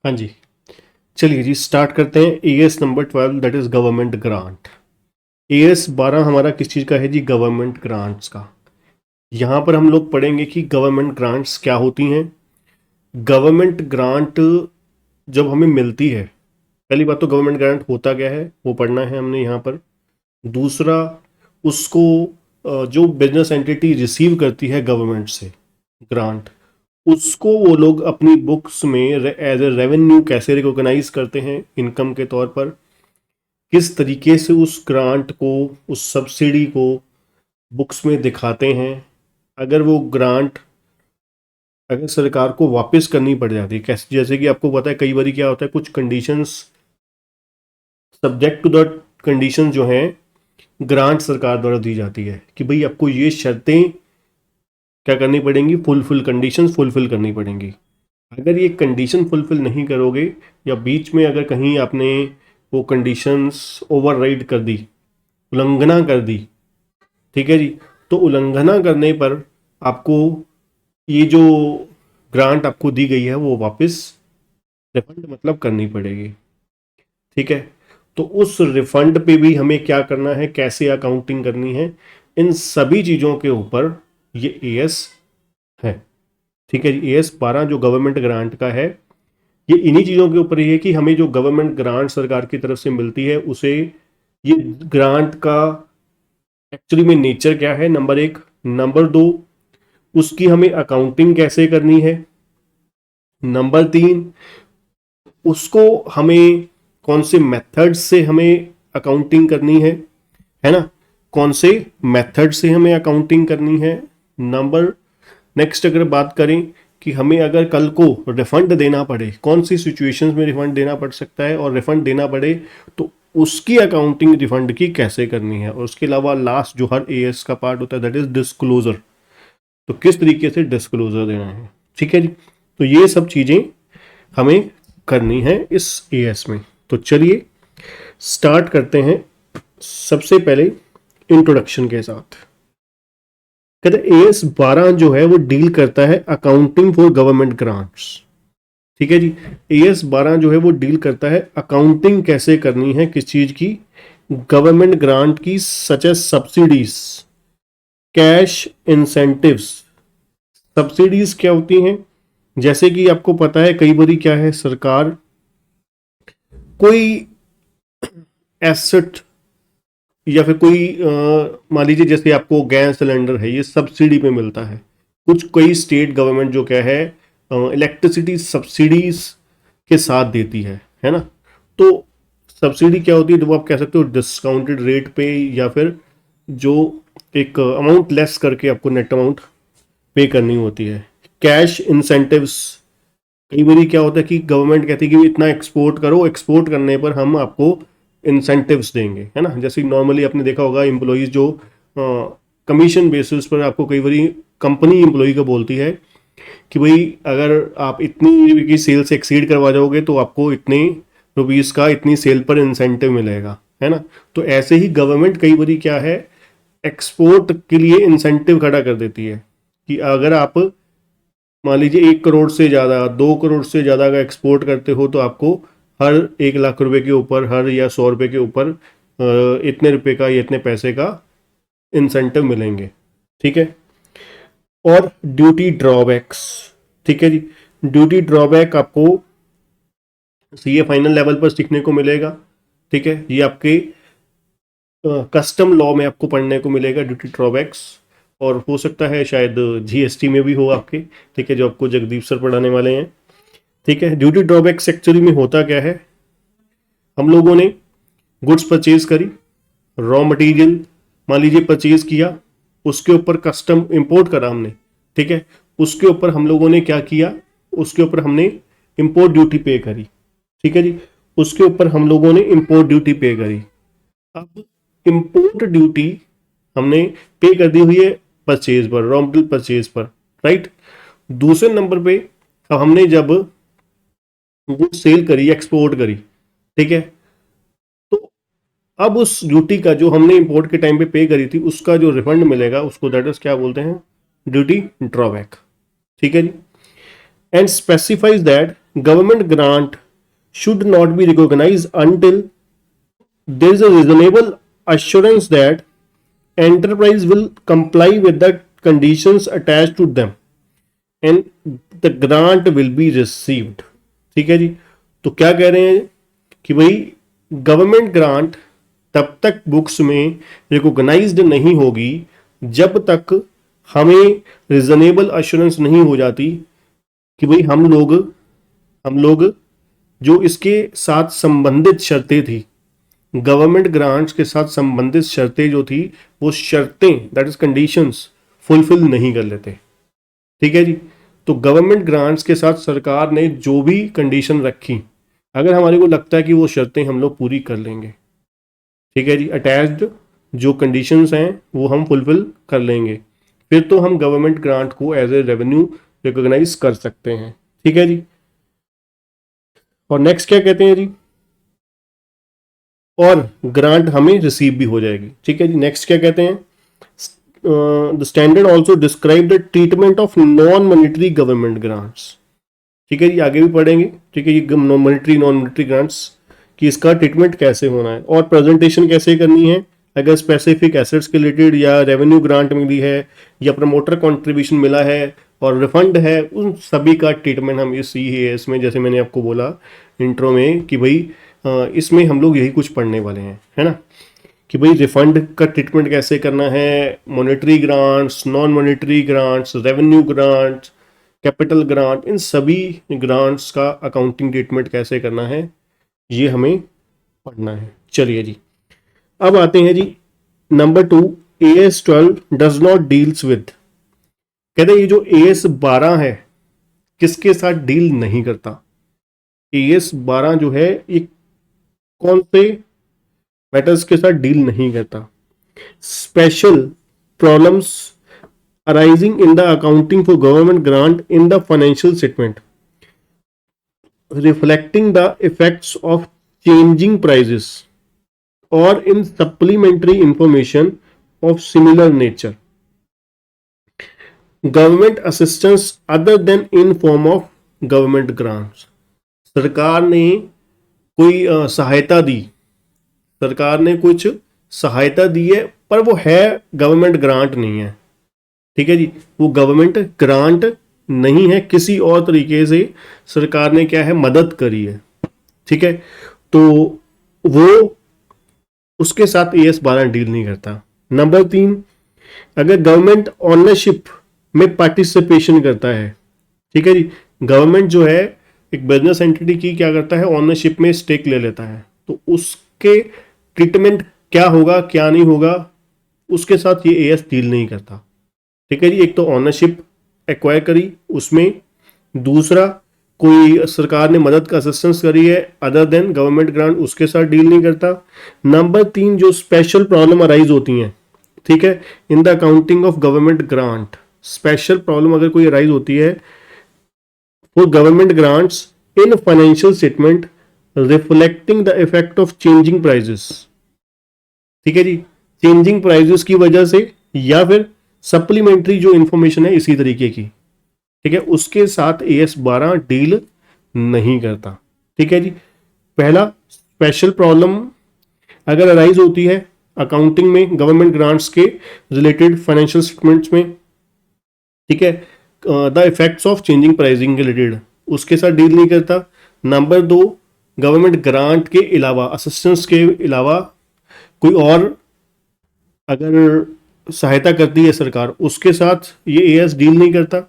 हाँ जी, चलिए जी स्टार्ट करते हैं। As number 12 that is government grant. As 12 हमारा किस चीज़ का है जी? गवर्नमेंट ग्रांट्स का। यहाँ पर हम लोग पढ़ेंगे कि गवर्नमेंट ग्रांट्स क्या होती हैं। गवर्नमेंट ग्रांट जब हमें मिलती है, पहली बात तो गवर्नमेंट ग्रांट होता क्या है वो पढ़ना है हमने यहाँ पर। दूसरा, उसको जो बिजनेस एंटिटी रिसीव करती है गवर्नमेंट से ग्रांट, उसको वो लोग अपनी बुक्स में एज ए रेवेन्यू कैसे रिकॉग्नाइज करते हैं इनकम के तौर पर, किस तरीके से उस ग्रांट को, उस सब्सिडी को बुक्स में दिखाते हैं। अगर वो ग्रांट अगर सरकार को वापस करनी पड़ जाती है, कैसे, जैसे कि आपको पता है कई बार क्या होता है, कुछ conditions, subject to the condition जो हैं ग्रांट सरकार द्वारा दी जाती है कि भाई आपको ये शर्तें क्या करनी पड़ेंगी, फुलफिल, कंडीशंस फुलफिल करनी पड़ेंगी। अगर ये कंडीशन फुलफिल नहीं करोगे या बीच में अगर कहीं आपने वो कंडीशंस ओवरराइड कर दी, उल्लंघना कर दी, ठीक है जी, तो उल्लंघना करने पर आपको ये जो ग्रांट आपको दी गई है वो वापस रिफंड मतलब करनी पड़ेगी। ठीक है, तो उस रिफंड पे भी हमें क्या करना है, कैसे अकाउंटिंग करनी है, इन सभी चीज़ों के ऊपर ये एएस है। ठीक है जी, एएस 12 जो गवर्नमेंट ग्रांट का है, ये इन्हीं चीज़ों के ऊपर ही है कि हमें जो गवर्नमेंट ग्रांट सरकार की तरफ से मिलती है उसे, ये ग्रांट का एक्चुअली में नेचर क्या है, नंबर एक। नंबर दो, उसकी हमें अकाउंटिंग कैसे करनी है। नंबर तीन, उसको हमें कौन से मेथड से हमें अकाउंटिंग करनी है ना, कौन से मेथड से हमें अकाउंटिंग करनी है। नंबर नेक्स्ट, अगर बात करें कि हमें अगर कल को रिफंड देना पड़े, कौन सी सिचुएशंस में रिफंड देना पड़ सकता है, और रिफंड देना पड़े तो उसकी अकाउंटिंग रिफंड की कैसे करनी है। और उसके अलावा लास्ट जो हर एएस का पार्ट होता है दैट इज डिस्क्लोजर, तो किस तरीके से डिस्क्लोजर देना है। ठीक है जी, तो ये सब चीज़ें हमें करनी है इस एएस में। तो चलिए स्टार्ट करते हैं सबसे पहले इंट्रोडक्शन के साथ। कहते हैं एएस 12 जो है वो डील करता है अकाउंटिंग फॉर गवर्नमेंट ग्रांट्स। ठीक है जी, एएस 12 जो है वो डील करता है अकाउंटिंग कैसे करनी है, किस चीज की, गवर्नमेंट ग्रांट की, such as subsidies, cash incentives. Subsidies क्या होती हैं, जैसे कि आपको पता है कई बारी क्या है, सरकार कोई एसेट या फिर कोई मान लीजिए जैसे आपको गैस सिलेंडर है, ये सब्सिडी पे मिलता है। कुछ कई स्टेट गवर्नमेंट जो क्या है इलेक्ट्रिसिटी सब्सिडीज के साथ देती है ना। तो सब्सिडी क्या होती है, जो आप कह सकते हो डिस्काउंटेड रेट पे, या फिर जो एक अमाउंट लेस करके आपको नेट अमाउंट पे करनी होती है। कैश इंसेंटिव्स, कई बार क्या होता है कि गवर्नमेंट कहती है कि इतना एक्सपोर्ट करो, एक्सपोर्ट करने पर हम आपको इंसेंटिव्स देंगे, है ना। जैसे नॉर्मली आपने देखा होगा एम्प्लॉयज़ जो कमीशन बेसिस पर आपको कई बार कंपनी एम्प्लॉय को बोलती है कि भाई अगर आप इतनी की सेल से एक्सीड करवा जाओगे तो आपको इतने रुपीज़ का, इतनी सेल पर इंसेंटिव मिलेगा, है ना। तो ऐसे ही गवर्नमेंट कई बार क्या है, एक्सपोर्ट के लिए इंसेंटिव खड़ा कर देती है कि अगर आप मान लीजिए 1 करोड़ से ज़्यादा, 2 करोड़ से ज़्यादा का एक्सपोर्ट करते हो तो आपको हर 1 लाख रुपए के ऊपर, हर या 100 रुपये के ऊपर इतने रुपए का या इतने पैसे का इंसेंटिव मिलेंगे। ठीक है, और ड्यूटी ड्रॉबैक्स। ठीक है जी, ड्यूटी ड्रॉबैक आपको सीए फाइनल लेवल पर सीखने को मिलेगा। ठीक है, ये आपके कस्टम लॉ में आपको पढ़ने को मिलेगा ड्यूटी ड्रॉबैक्स, और हो सकता है शायद जीएसटी में भी हो आपके। ठीक है, जो आपको जगदीप सर पढ़ाने वाले हैं। ठीक है, ड्यूटी ड्रॉबैक्स एक्चुअली में होता क्या है, हम लोगों ने गुड्स परचेज करी, रॉ मटेरियल मान लीजिए परचेज किया, उसके ऊपर कस्टम इंपोर्ट करा हमने। ठीक है, उसके ऊपर हम लोगों ने क्या किया, उसके ऊपर हमने इंपोर्ट ड्यूटी पे करी। ठीक है जी, उसके ऊपर हम लोगों ने इंपोर्ट ड्यूटी पे करी। अब इंपोर्ट ड्यूटी हमने पे कर दी हुई है परचेज पर, रॉ मटेरियल परचेज पर, राइट। दूसरे नंबर पे अब हमने जब वो सेल करी, एक्सपोर्ट करी, ठीक है, तो अब उस ड्यूटी का जो हमने इंपोर्ट के टाइम पे करी थी उसका जो रिफंड मिलेगा उसको दैट इज क्या बोलते हैं, ड्यूटी ड्रॉबैक। ठीक है जी, and specifies that government grant should not be recognized until there is a reasonable assurance that enterprise will comply with the conditions attached to them and the grant will be received। ठीक है जी। तो क्या कह रहे हैं कि भाई government grant तब तक बुक्स में रिकॉग्नाइज्ड नहीं होगी जब तक हमें रीजनेबल अश्योरेंस नहीं हो जाती कि भाई हम लोग जो इसके साथ संबंधित शर्तें थी, गवर्नमेंट ग्रांट्स के साथ संबंधित शर्तें जो थी, वो शर्तें दैट इज कंडीशंस फुलफिल नहीं कर लेते। ठीक है जी। तो गवर्नमेंट ग्रांट्स के साथ सरकार ने जो भी कंडीशन रखी, अगर हमारे को लगता है कि वो शर्तें हम लोग पूरी कर लेंगे, ठीक है जी, अटैच्ड जो कंडीशंस हैं वो हम फुलफिल कर लेंगे, फिर तो हम गवर्नमेंट ग्रांट को एज ए रेवेन्यू रिकॉग्नाइज कर सकते हैं। ठीक है जी। और नेक्स्ट क्या कहते हैं जी, और ग्रांट हमें रिसीव भी हो जाएगी। ठीक है जी। नेक्स्ट क्या कहते हैं, the standard also describe the treatment of non monetary government grants. ठीक है जी, आगे भी पढ़ेंगे। ठीक है जी, मॉनिटरी नॉन मॉनिटरी ग्रांट्स कि इसका ट्रीटमेंट कैसे होना है और प्रेजेंटेशन कैसे करनी है, अगर स्पेसिफिक एसेट्स के रिलेटेड या रेवेन्यू ग्रांट मिली है या प्रमोटर कंट्रीब्यूशन मिला है और रिफंड है, उन सभी का ट्रीटमेंट हम इस CAS में, जैसे मैंने आपको बोला इंट्रो में कि भाई इसमें हम लोग यही कुछ पढ़ने वाले हैं, है ना, कि भाई रिफंड का ट्रीटमेंट कैसे करना है, monetary grants, non monetary grants, revenue grants, capital grant, इन सभी ग्रांट्स का अकाउंटिंग ट्रीटमेंट कैसे करना है, ये हमें पढ़ना है। चलिए जी, अब आते हैं जी number 2, AS 12 does not deals with. कहते हैं ये जो AS 12 है किसके साथ डील नहीं करता। AS 12 जो है ये कौन से मैटर्स के साथ डील नहीं करता। Special problems arising in the accounting for government grant in the financial statement reflecting the effects of changing prices और in supplementary information of similar nature, government assistance other than in form of government grants. सरकार ने कोई सहायता दी, सरकार ने कुछ सहायता दी है पर वो है गवर्नमेंट ग्रांट नहीं है। ठीक है जी, वो गवर्नमेंट ग्रांट नहीं है, किसी और तरीके से सरकार ने क्या है मदद करी है। ठीक है, तो वो उसके साथ AS 12 डील नहीं करता। नंबर 3, अगर गवर्नमेंट ऑनरशिप में पार्टिसिपेशन करता है, ठीक है जी, गवर्नमेंट जो है एक बिजनेस एंटिटी की क्या करता है, ऑनरशिप में स्टेक ले लेता है, तो उसके ट्रीटमेंट क्या होगा क्या नहीं होगा, उसके साथ ये AS डील नहीं करता। ठीक है जी, एक तो ऑनरशिप एक्वायर करी उसमें, दूसरा कोई सरकार ने मदद का असिस्टेंस करी है अदर देन गवर्नमेंट ग्रांट, उसके साथ डील नहीं करता। नंबर 3, जो स्पेशल प्रॉब्लम अराइज होती हैं, ठीक है, in the accounting of government grant, special problem अगर कोई अराइज होती है for government grants in financial statement reflecting the effect of changing prices. ठीक है जी, चेंजिंग प्राइजेस की वजह से या फिर सप्लीमेंट्री जो इंफॉर्मेशन है इसी तरीके की, ठीक है, उसके साथ AS 12 डील नहीं करता। ठीक है जी, पहला स्पेशल प्रॉब्लम अगर अराइज होती है अकाउंटिंग में गवर्नमेंट ग्रांट्स के रिलेटेड फाइनेंशियल स्टेटमेंट्स में, ठीक है, the effects of changing pricing के रिलेटेड, उसके साथ डील नहीं करता। नंबर 2, गवर्नमेंट ग्रांट के अलावा, असिस्टेंस के अलावा कोई और अगर सहायता करती है सरकार, उसके साथ ये AS डील नहीं करता।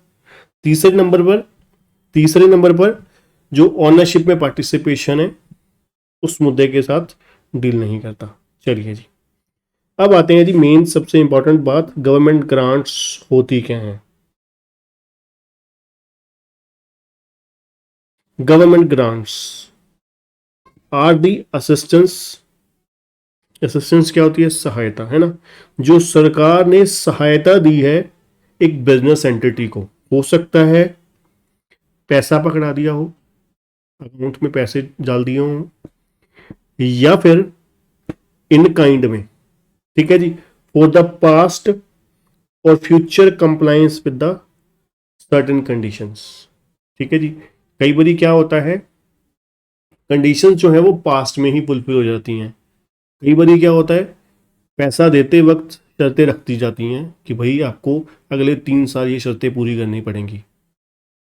तीसरे नंबर पर जो ऑनरशिप में पार्टिसिपेशन है उस मुद्दे के साथ डील नहीं करता। चलिए जी, अब आते हैं जी मेन सबसे इंपॉर्टेंट बात, गवर्नमेंट ग्रांट्स होती क्या हैं। Government grants are the assistance क्या होती है, सहायता, है ना, जो सरकार ने सहायता दी है एक बिजनेस एंटिटी को। हो सकता है पैसा पकड़ा दिया हो, अकाउंट में पैसे डाल दिए हों, या फिर इन काइंड में, ठीक है जी, फॉर द पास्ट और future compliance with the certain conditions. ठीक है जी, कई बारी क्या होता है, कंडीशंस जो है वो पास्ट में ही फुलफिल हो जाती हैं। कई बारी क्या होता है, पैसा देते वक्त शर्तें रखती जाती हैं कि भाई आपको अगले 3 साल ये शर्तें पूरी करनी पड़ेंगी,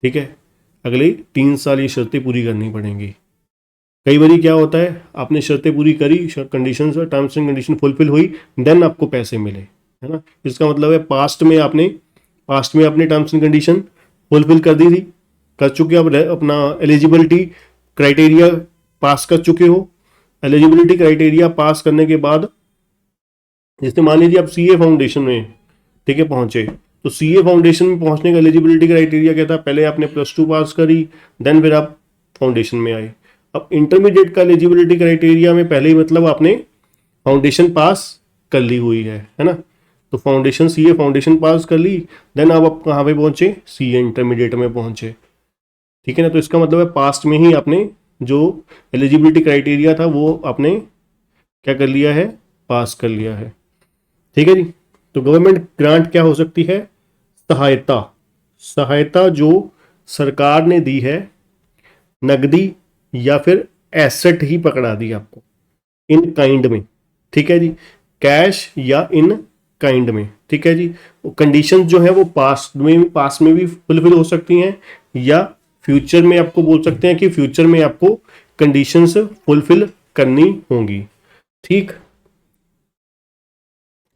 ठीक है, अगले 3 साल ये शर्तें पूरी करनी पड़ेंगी। कई बारी क्या होता है, आपने शर्तें पूरी करी, condition terms and condition fulfil हुई, देन आपको पैसे मिले, है ना। इसका मतलब है पास्ट में आपने टर्म्स एंड कंडीशन फुलफिल कर दी थी, कर चुके, आप अपना एलिजिबिलिटी क्राइटेरिया पास कर चुके हो। एलिजिबिलिटी क्राइटेरिया पास करने के बाद, जैसे मान लीजिए आप सीए फाउंडेशन में, ठीक है, पहुंचे, तो सीए फाउंडेशन में पहुंचने का एलिजिबिलिटी क्राइटेरिया क्या था, पहले आपने +2 पास करी, देन फिर आप फाउंडेशन में आए। अब इंटरमीडिएट का एलिजिबिलिटी क्राइटेरिया में पहले ही मतलब आपने फाउंडेशन पास कर ली हुई है ना। तो फाउंडेशन, सीए फाउंडेशन पास कर ली, देन आप कहाँ पे पहुंचे, सीए इंटरमीडिएट में पहुंचे, ठीक है ना। तो इसका मतलब है पास्ट में ही आपने जो एलिजिबिलिटी क्राइटेरिया था वो आपने क्या कर लिया है, पास कर लिया है, ठीक है जी। तो गवर्नमेंट ग्रांट क्या हो सकती है, सहायता, सहायता जो सरकार ने दी है, नगदी या फिर एसेट ही पकड़ा दी आपको, इन काइंड में, ठीक है जी, कैश या इन काइंड में, ठीक है जी। कंडीशन जो है वो पास्ट में भी फुलफिल हो सकती हैं, या फ्यूचर में आपको बोल सकते हैं कि फ्यूचर में आपको कंडीशंस फुलफिल करनी होंगी, ठीक।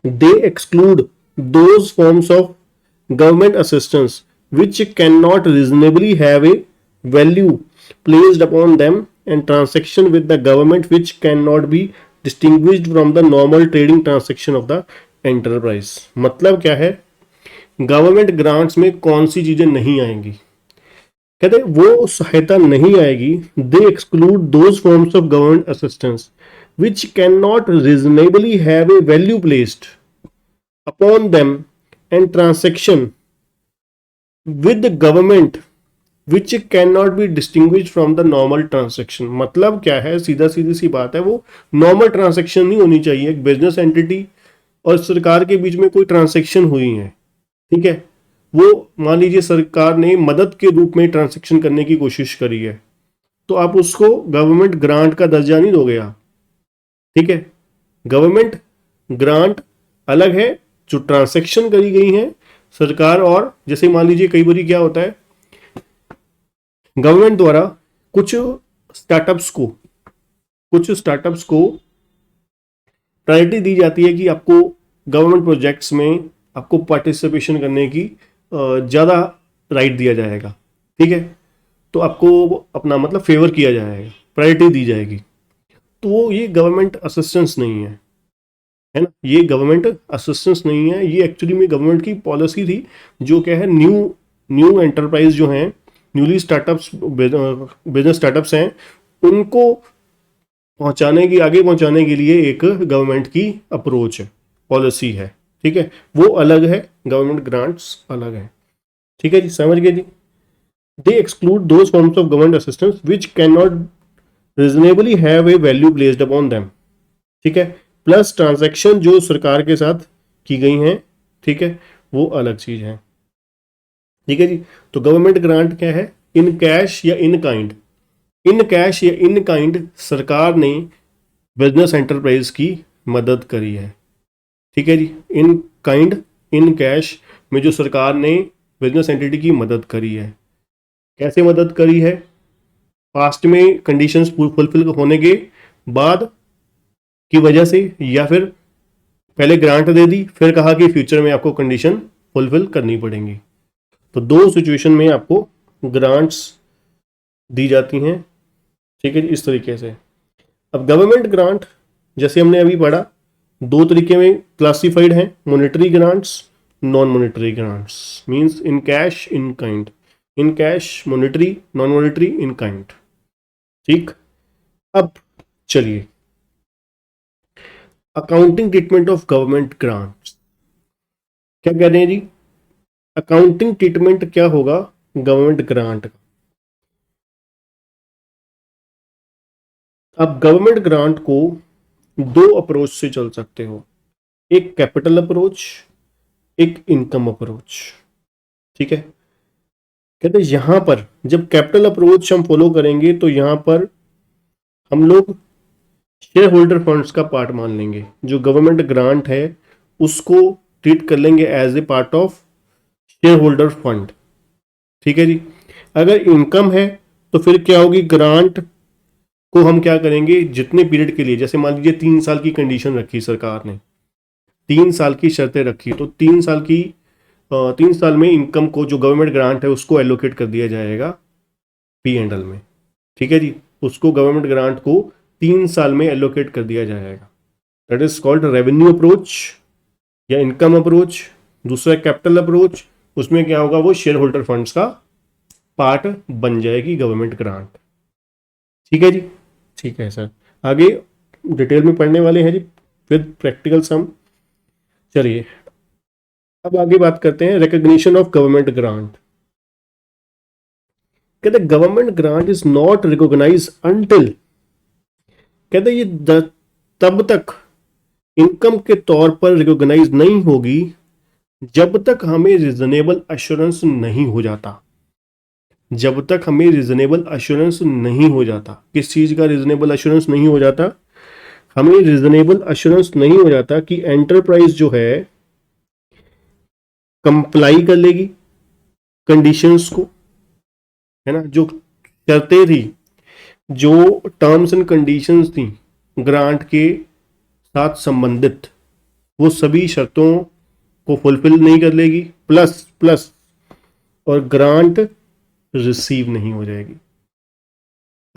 They exclude those forms of government assistance which cannot reasonably have a value placed upon them, and transaction with the government which cannot be distinguished from the normal trading transaction of the enterprise। मतलब क्या है, government grants में कौन सी चीजें नहीं आएंगी, कहते हैं वो सहायता नहीं आएगी, they exclude those forms of government assistance which can not reasonably have a value placed upon them, and transaction with the government which cannot be distinguished from the normal transaction। मतलब क्या है, सीधा सीधी सी बात है, वो नॉर्मल ट्रांसेक्शन नहीं होनी चाहिए। एक बिजनेस एंटिटी और सरकार के बीच में कोई ट्रांसेक्शन हुई है, ठीक है, वो मान लीजिए सरकार ने मदद के रूप में ट्रांसेक्शन करने की कोशिश करी है, तो आप उसको गवर्नमेंट ग्रांट का दर्जा नहीं दोगे आप, ठीक है। गवर्नमेंट ग्रांट अलग है, जो ट्रांसेक्शन करी गई है सरकार, और जैसे मान लीजिए कई बार क्या होता है, गवर्नमेंट द्वारा कुछ स्टार्टअप्स को प्रायोरिटी दी जाती है कि आपको गवर्नमेंट प्रोजेक्ट्स में आपको पार्टिसिपेशन करने की ज़्यादा राइट दिया जाएगा, ठीक है। तो आपको अपना मतलब फेवर किया जाएगा, प्रायोरिटी दी जाएगी। तो ये गवर्नमेंट असिस्टेंस नहीं है ना, ये गवर्नमेंट असिस्टेंस नहीं है, ये एक्चुअली में गवर्नमेंट की पॉलिसी थी, जो क्या है, न्यू एंटरप्राइज जो हैं, न्यूली स्टार्टअप्स, बिजनेस स्टार्टअप्स हैं, उनको आगे पहुंचाने के लिए एक गवर्नमेंट की अप्रोच है, पॉलिसी है, ठीक है, वो अलग है, गवर्नमेंट ग्रांट्स अलग है, ठीक है जी, समझ गए जी। They exclude those forms of government assistance which can not reasonably have a value placed upon them, ठीक है। प्लस ट्रांजैक्शन जो सरकार के साथ की गई हैं, ठीक है, वो अलग चीज है, ठीक है जी। तो गवर्नमेंट ग्रांट क्या है, इन कैश या इन काइंड, इन कैश या इन काइंड सरकार ने बिजनेस एंटरप्राइज की मदद करी है, ठीक है जी। इन काइंड, इन कैश में जो सरकार ने बिजनेस एंटिटी की मदद करी है, कैसे मदद करी है, पास्ट में कंडीशंस फुलफिल होने के बाद की वजह से, या फिर पहले ग्रांट दे दी फिर कहा कि फ्यूचर में आपको कंडीशन फुलफिल करनी पड़ेंगी। तो दो सिचुएशन में आपको ग्रांट्स दी जाती हैं, ठीक है, इस तरीके से। अब गवर्नमेंट ग्रांट जैसे हमने अभी पढ़ा, दो तरीके में क्लासिफाइड हैं, monetary grants, non monetary grants, means in cash, in kind, in cash monetary, non monetary in kind, ठीक। अब चलिए, accounting treatment of government grants, क्या कह रहे हैं जी, अकाउंटिंग ट्रीटमेंट क्या होगा गवर्नमेंट ग्रांट का। अब गवर्नमेंट ग्रांट को दो अप्रोच से चल सकते हो, एक कैपिटल अप्रोच, एक इनकम अप्रोच, ठीक है। कहते हैं यहां पर जब कैपिटल अप्रोच हम फॉलो करेंगे तो यहां पर हम लोग शेयर होल्डर फंड्स का पार्ट मान लेंगे, जो गवर्नमेंट ग्रांट है उसको ट्रीट कर लेंगे as a part of share holder fund. ठीक है जी। अगर इनकम है तो फिर क्या होगी, ग्रांट को हम क्या करेंगे, जितने पीरियड के लिए, जैसे मान लीजिए 3 साल की कंडीशन रखी सरकार ने, 3 साल की शर्तें रखी, तो 3 साल में इनकम को, जो गवर्नमेंट ग्रांट है उसको एलोकेट कर दिया जाएगा पी एंड एल में। ठीक है जी, उसको गवर्नमेंट ग्रांट को 3 साल में एलोकेट कर दिया जाएगा। That is called revenue approach या इनकम अप्रोच। दूसरा कैपिटल अप्रोच, उसमें क्या होगा, वो शेयर होल्डर फंड्स का पार्ट बन जाएगी गवर्नमेंट ग्रांट। ठीक है जी। ठीक है सर, आगे डिटेल में पढ़ने वाले हैं जी विद प्रैक्टिकल सम। चलिए अब आगे बात करते हैं रिकॉग्निशन ऑफ गवर्नमेंट ग्रांट। कहते government grant is not recognise until, कहते ये तब तक इनकम के तौर पर रिकॉग्नाइज नहीं होगी जब तक हमें रीजनेबल एश्योरेंस नहीं हो जाता। जब तक हमें रीजनेबल एश्योरेंस नहीं हो जाता, किस चीज का रीजनेबल एश्योरेंस नहीं हो जाता, हमें रीजनेबल एश्योरेंस नहीं हो जाता कि एंटरप्राइज जो है कंप्लाई कर लेगी कंडीशंस को, है ना, जो शर्तें थी, जो टर्म्स एंड कंडीशंस थी ग्रांट के साथ संबंधित, वो सभी शर्तों को फुलफिल नहीं कर लेगी, प्लस प्लस और ग्रांट रिसीव नहीं हो जाएगी।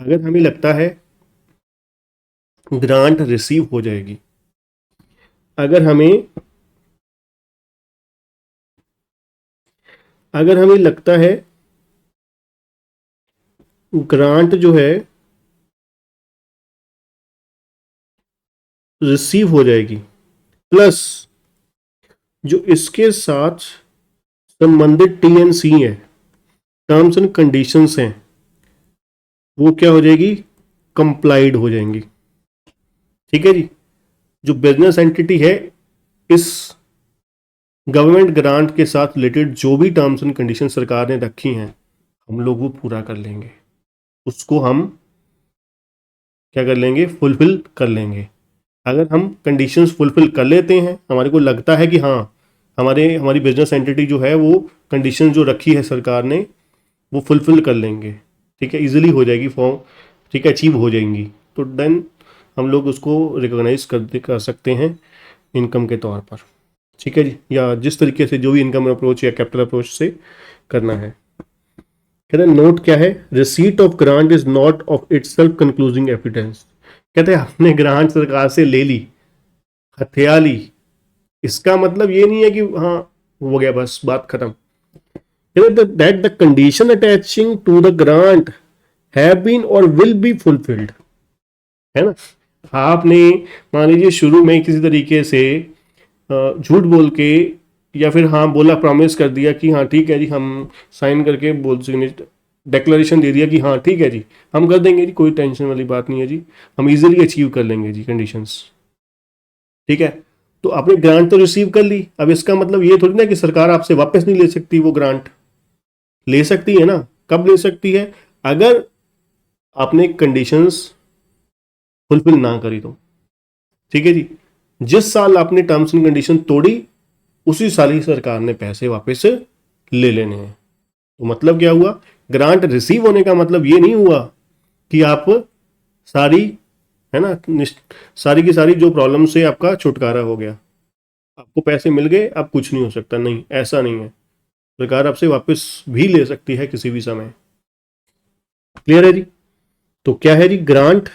अगर हमें लगता है ग्रांट रिसीव हो जाएगी, अगर हमें लगता है ग्रांट जो है रिसीव हो जाएगी, प्लस जो इसके साथ संबंधित टीएनसी है, टर्म्स एंड कंडीशंस हैं, वो क्या हो जाएगी, कंप्लाइड हो जाएंगी। ठीक है जी। जो बिजनेस एंटिटी है, इस गवर्नमेंट ग्रांट के साथ रिलेटेड जो भी टर्म्स एंड कंडीशन सरकार ने रखी हैं, हम लोग वो पूरा कर लेंगे, उसको हम क्या कर लेंगे, फुलफिल कर लेंगे। अगर हम कंडीशंस फुलफिल कर लेते हैं, हमारे को लगता है कि हाँ हमारी बिजनेस एंटिटी जो है वो कंडीशन जो रखी है सरकार ने वो फुलफिल कर लेंगे, ठीक है, इजीली हो जाएगी फॉर्म, ठीक है, अचीव हो जाएंगी, तो देन हम लोग उसको रिकॉग्नाइज कर सकते हैं इनकम के तौर पर। ठीक है जी, या जिस तरीके से जो भी इनकम अप्रोच या कैपिटल अप्रोच से करना है। कहते हैं नोट क्या है, receipt of grant is not of itself concluding evidence. कहते हैं आपने ग्रांट सरकार से ले ली, हथिया ली, इसका मतलब ये नहीं है कि हाँ हो गया बस बात खत्म। That the condition attaching to the grant have been और विल बी फुलफिल्ड, है ना। आपने मान लीजिए शुरू में किसी तरीके से झूठ बोल के या फिर हाँ बोला, प्रॉमिस कर दिया कि हाँ ठीक है जी, हम साइन करके बोल डिक्लेरेशन दे दिया कि हाँ ठीक है जी हम कर देंगे जी, कोई टेंशन वाली बात नहीं है जी, हम इजीली अचीव कर लेंगे जी कंडीशंस। ठीक है, तो आपने ग्रांट तो रिसीव कर ली, अब इसका मतलब ये थोड़ी ना कि सरकार आपसे वापस नहीं ले सकती, वो ग्रांट ले सकती है ना। कब ले सकती है, अगर आपने कंडीशंस फुलफिल ना करी तो। ठीक है जी, जिस साल आपने टर्म्स एंड कंडीशन तोड़ी उसी साल ही सरकार ने पैसे वापस ले लेने हैं। तो मतलब क्या हुआ, ग्रांट रिसीव होने का मतलब ये नहीं हुआ कि आप सारी, है ना, सारी की सारी जो प्रॉब्लम से आपका छुटकारा हो गया, आपको पैसे मिल गए, अब कुछ नहीं हो सकता, नहीं, ऐसा नहीं है। सरकार आपसे वापस भी ले सकती है किसी भी समय। क्लियर है जी। तो क्या है जी, ग्रांट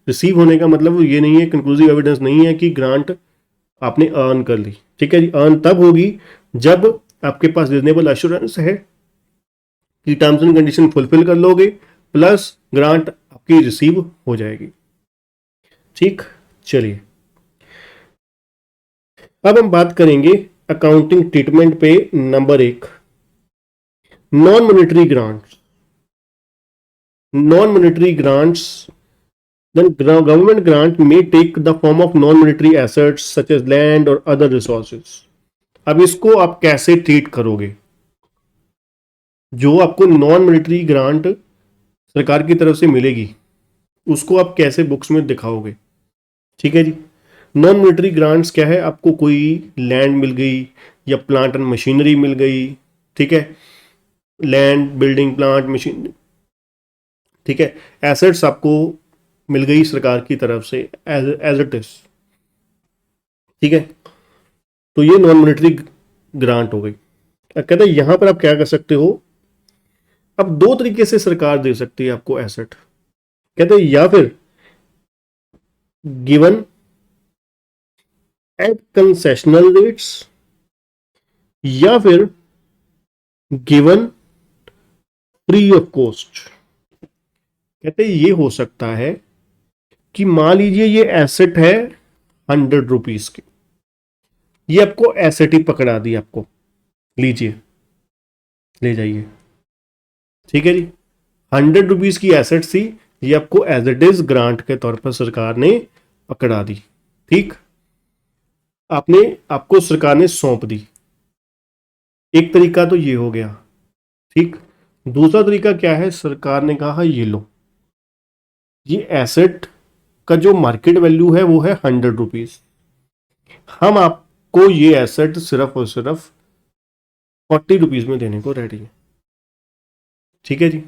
रिसीव होने का मतलब ये नहीं है, कंक्लूसिव एविडेंस नहीं है कि ग्रांट आपने अर्न कर ली। ठीक है जी, अर्न तब होगी जब आपके पास रीजनेबल एश्योरेंस है कि टर्म्स एंड कंडीशन फुलफिल कर लोगे, प्लस ग्रांट आपकी रिसीव हो जाएगी। ठीक, चलिए अब हम बात करेंगे अकाउंटिंग ट्रीटमेंट पे number 1, non monetary grants. Non monetary grants, then government grant may take the form of non-monetary assets such as land or other resources। अब इसको आप कैसे ट्रीट करोगे, जो आपको नॉन मॉनेटरी ग्रांट सरकार की तरफ से मिलेगी उसको आप कैसे बुक्स में दिखाओगे। ठीक है जी। नॉन मॉनेटरी ग्रांट्स क्या है, आपको कोई लैंड मिल गई या प्लांट एंड मशीनरी मिल गई, ठीक है, लैंड बिल्डिंग प्लांट मशीन, ठीक है, एसेट्स आपको मिल गई सरकार की तरफ से एज इट इज, ठीक है, तो ये नॉन मॉनेटरी ग्रांट हो गई। कहते हैं यहां पर आप क्या कर सकते हो, अब दो तरीके से सरकार दे सकती है आपको एसेट, कहते हैं या फिर गिवन एट कंसेशनल रेट्स या फिर गिवन फ्री ऑफ कॉस्ट। कहते हैं ये हो सकता है कि मान लीजिए ये एसेट है 100 रुपीज की, ये आपको एसेट ही पकड़ा दी, आपको लीजिए ले जाइए, ठीक है जी, 100 रुपीज की एसेट थी, ये आपको एज इट इज ग्रांट के तौर पर सरकार ने पकड़ा दी, ठीक, आपने आपको सरकार ने सौंप दी। एक तरीका तो ये हो गया, ठीक। दूसरा तरीका क्या है, सरकार ने कहा ये लो, ये एसेट का जो मार्केट वैल्यू है वो है 100 रुपीज, हम आपको ये एसेट सिर्फ और सिर्फ 40 रुपीज में देने को रेडी है, ठीक है जी।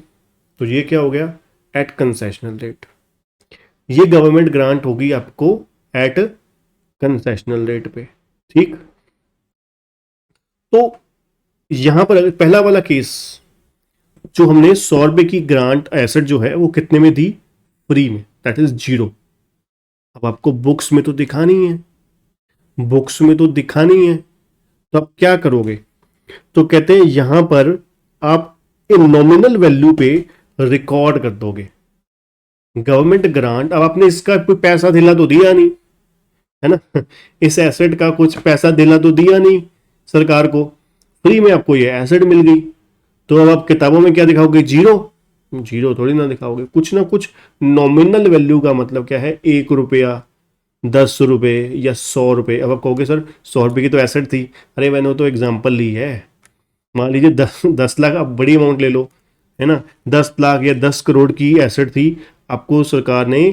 तो ये क्या हो गया, एट कंसेशनल रेट, ये गवर्नमेंट ग्रांट होगी आपको एट कंसेशनल रेट पे, ठीक। तो यहां पर पहला वाला केस जो हमने 100 रुपए की ग्रांट एसेट जो है वो कितने में दी, फ्री में, दैट इज 0। अब आपको बुक्स में तो दिखानी है, बुक्स में तो दिखानी है, तो आप क्या करोगे, तो कहते हैं यहां पर आप नॉमिनल वैल्यू पे रिकॉर्ड कर दोगे गवर्नमेंट ग्रांट। अब आपने इसका कोई पैसा दिला तो दिया नहीं है ना, इस एसेट का कुछ पैसा दिला तो दिया नहीं सरकार को, फ्री में आपको ये एसेट मिल गई, तो अब आप किताबों में क्या दिखाओगे, 0, 0 थोड़ी ना दिखाओगे, कुछ ना कुछ नॉमिनल वैल्यू का मतलब क्या है, 1 रुपया, 10 रुपए या 100 रुपए। अब आप कहोगे सर 100 रुपए की तो एसेट थी, अरे मैंने तो एग्जाम्पल ली है, मान लीजिए 10 लाख, आप बड़ी अमाउंट ले लो, है ना, 10 लाख या 10 करोड़ की एसेट थी, आपको सरकार ने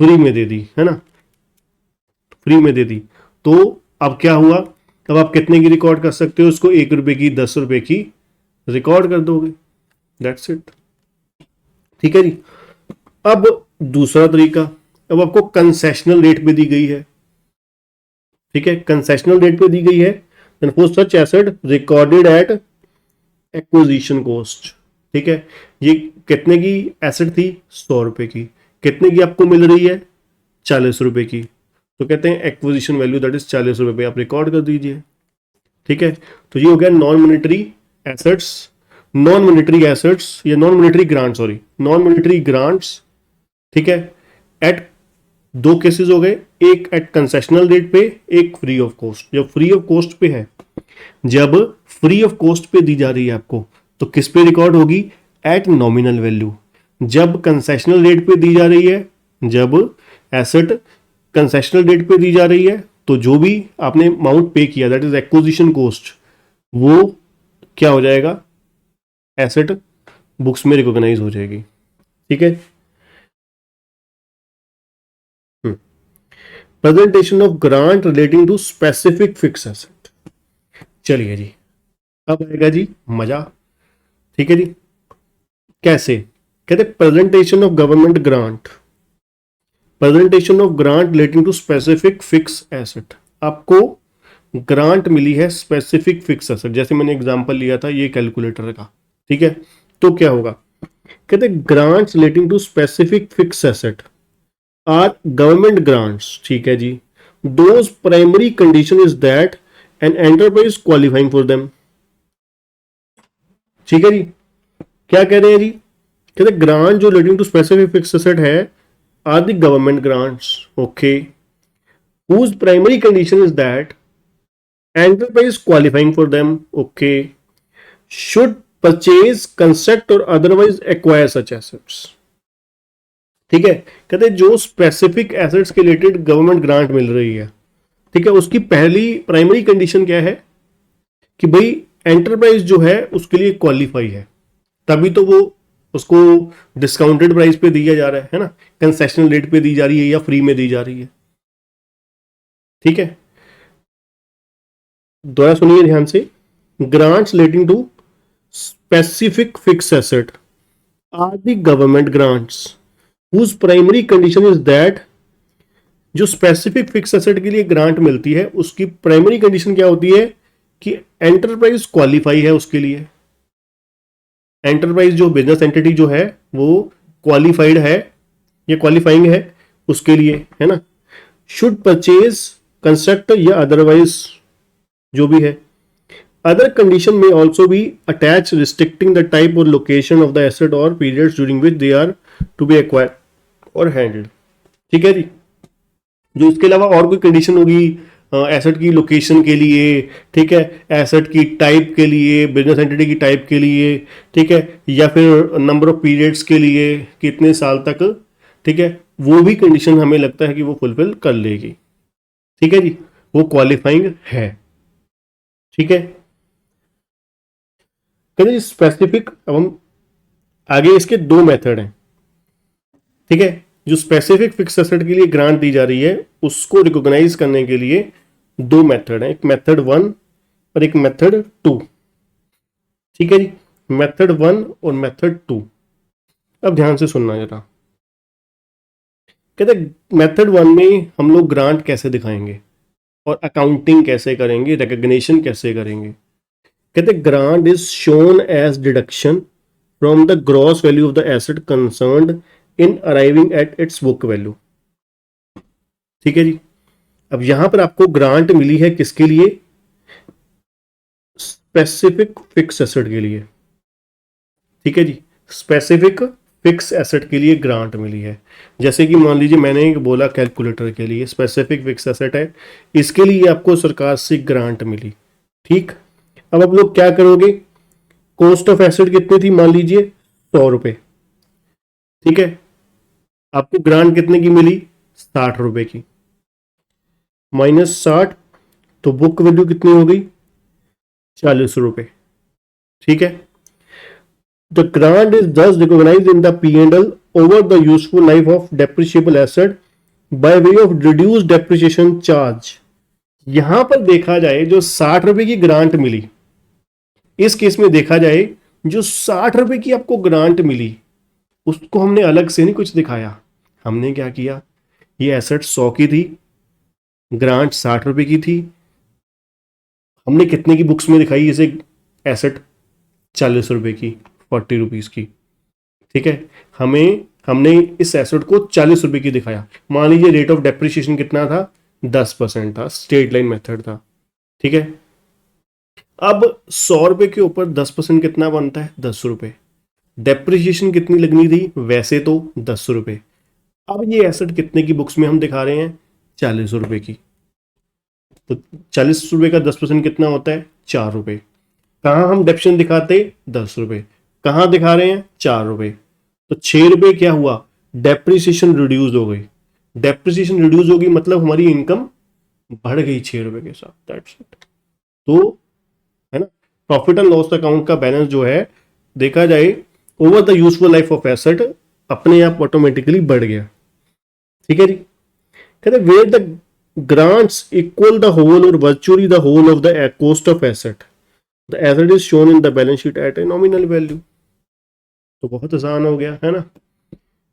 फ्री में दे दी, है ना, फ्री में दे दी, तो अब क्या हुआ, अब आप कितने की रिकॉर्ड कर सकते हो उसको, 1 रुपए की, 10 रुपए की रिकॉर्ड कर दोगे, दैट्स इट, ठीक है जी। अब दूसरा तरीका, अब आपको कंसेशनल रेट पे दी गई है, ठीक है, कंसेशनल रेट पे दी गई है, for such asset recorded at acquisition cost, ठीक है, ये कितने की एसेट थी, 100 रुपए की, कितने की आपको मिल रही है, 40 रुपए की, तो कहते हैं एक्विजिशन वैल्यू दैट इज 40 रुपए पे आप रिकॉर्ड कर दीजिए, ठीक है। तो ये हो गया non monetary assets, non monetary assets या non monetary grant, sorry non monetary grants, ठीक है, एट दो केसेस हो गए, एक एट कंसेशनल रेट पे, एक फ्री ऑफ कॉस्ट। जब फ्री ऑफ कॉस्ट पे है, जब फ्री ऑफ कॉस्ट पे दी जा रही है आपको, तो किस पे रिकॉर्ड होगी, एट नॉमिनल वैल्यू। जब कंसेशनल रेट पे दी जा रही है, जब एसेट कंसेशनल रेट पे दी जा रही है, तो जो भी आपने अमाउंट पे किया दैट इज एक्विजिशन कॉस्ट, वो क्या हो जाएगा, एसेट बुक्स में रिकॉग्नाइज हो जाएगी, ठीक है। Presentation of grant relating to specific fix asset, चलिए जी अब आएगा जी मजा, ठीक है जी। कैसे, कहते presentation of government grant, presentation of grant relating to specific fix asset, आपको ग्रांट मिली है स्पेसिफिक फिक्स एसेट, जैसे मैंने एग्जांपल लिया था ये कैलकुलेटर का, ठीक है, तो क्या होगा, कहते grants relating to specific fix asset are government grants, ठीक है जी, those primary condition is that an enterprise qualifying for them, ठीक है जी। क्या कह रहे हैं जी, कहते ग्रांट जो relating to specific fix asset है are the government grants, okay, whose primary condition is that enterprise qualifying for them, okay, should purchase, construct or otherwise acquire such assets, ठीक है। कहते हैं जो स्पेसिफिक एसेट्स के related government grant मिल रही है, ठीक है, उसकी पहली प्राइमरी कंडीशन क्या है कि भाई एंटरप्राइज जो है उसके लिए क्वालिफाई है, तभी तो वो उसको डिस्काउंटेड प्राइस पे दिया जा रहा है ना, कंसेशनल रेट पे दी जा रही है या फ्री में दी जा रही है। ठीक है, दोबारा सुनिए ध्यान से। Grants relating to specific fix asset are the government grants whose primary condition is that, जो स्पेसिफिक फिक्स एसेट के लिए ग्रांट मिलती है उसकी प्राइमरी कंडीशन क्या होती है कि एंटरप्राइज क्वालिफाई है उसके लिए। एंटरप्राइज जो बिजनेस एंटिटी जो है वो क्वालिफाइड है या क्वालिफाइंग है उसके लिए, है ना। शुड परचेज कंस्ट्रक्ट या अदरवाइज जो भी है। अदर कंडीशन में ऑल्सो भी अटैच रिस्ट्रिक्टिंग द टाइप और लोकेशन ऑफ द एसेट और periods during which they are to be acquired और हैंडल्ड। ठीक है जी। जो इसके अलावा और कोई कंडीशन होगी एसेट की लोकेशन के लिए, ठीक है, एसेट की टाइप के लिए, बिजनेस एंटिटी की टाइप के लिए, ठीक है, या फिर नंबर ऑफ पीरियड्स के लिए कितने साल तक, ठीक है, वो भी कंडीशन हमें लगता है कि वो फुलफिल कर लेगी। ठीक है जी, वो क्वालिफाइंग है। ठीक है, कहते स्पेसिफिक। अब हम आगे, इसके दो मेथड हैं। ठीक है, जो स्पेसिफिक फिक्स एसेट के लिए ग्रांट दी जा रही है उसको रिकॉग्नाइज करने के लिए दो मेथड हैं, एक मेथड 1 और एक मेथड 2। ठीक है जी, मेथड 1 और मेथड 2। अब ध्यान से सुनना जरा। कहते मेथड 1 में हम लोग ग्रांट कैसे दिखाएंगे और अकाउंटिंग कैसे करेंगे, रिकॉग्निशन कैसे करेंगे। कहते grant is shown as deduction from the gross value of the asset concerned in arriving at its book value. ठीक है जी, अब यहां पर आपको ग्रांट मिली है किसके लिए, स्पेसिफिक फिक्स एसेट के लिए। ठीक है जी, स्पेसिफिक फिक्स एसेट के लिए ग्रांट मिली है। जैसे कि मान लीजिए मैंने बोला कैलकुलेटर के लिए स्पेसिफिक फिक्स एसेट है, इसके लिए आपको सरकार से ग्रांट मिली। ठीक, अब आप लोग क्या करोगे, कॉस्ट ऑफ एसेट कितनी थी, मान लीजिए 100 रुपए। ठीक है, आपको ग्रांट कितने की मिली, 60 रुपए की, -60, तो बुक वैल्यू कितनी हो गई, 40 रुपए। ठीक है, the grant is thus recognised in the P&L over the useful life of depreciable asset by way of reduced depreciation charge. यहां पर देखा जाए जो 60 रुपए की ग्रांट मिली, इस केस में देखा जाए जो 60 रुपए की आपको ग्रांट मिली उसको हमने अलग से नहीं कुछ दिखाया। हमने क्या किया, ये एसेट 100 की थी, ग्रांट 60 रुपए की थी, हमने कितने की बुक्स में दिखाई इसे, एसेट 40 रुपए की, 40 रुपीज की। ठीक है, हमने इस एसेट को 40 रुपए की दिखाया। मान लीजिए रेट ऑफ डेप्रिसिएशन कितना था, 10% था, स्ट्रेट लाइन मेथड था। ठीक है, अब 100 रुपए के ऊपर 10% कितना बनता है, 10 रुपए। डेप्रिसिएशन कितनी लगनी थी, वैसे तो 10 रुपए। अब ये एसेट कितने की बुक्स में हम दिखा रहे हैं, 40 रुपए की। तो 40 रुपए का 10% कितना होता है, 4 रुपए। कहाँ हम डेप्शन दिखाते, 10 रुपए, कहाँ दिखा रहे हैं, 4 रुपए। तो 6 रुपए क्या हुआ, डेप्रिसिएशन रिड्यूस हो गई। डेप्रिसिएशन रिड्यूस होगी मतलब हमारी इनकम बढ़ गई 6 रुपए के साथ, दैट्स इट। तो है ना, प्रॉफिट एंड लॉस अकाउंट का बैलेंस जो है देखा जाए over the useful life of asset अपने आप ऑटोमेटिकली बढ़ गया। ठीक है जी, कहते where the grants equal the whole और virtually the whole of the cost of asset, the asset is shown in the balance sheet at a nominal value. तो बहुत आसान हो गया है ना।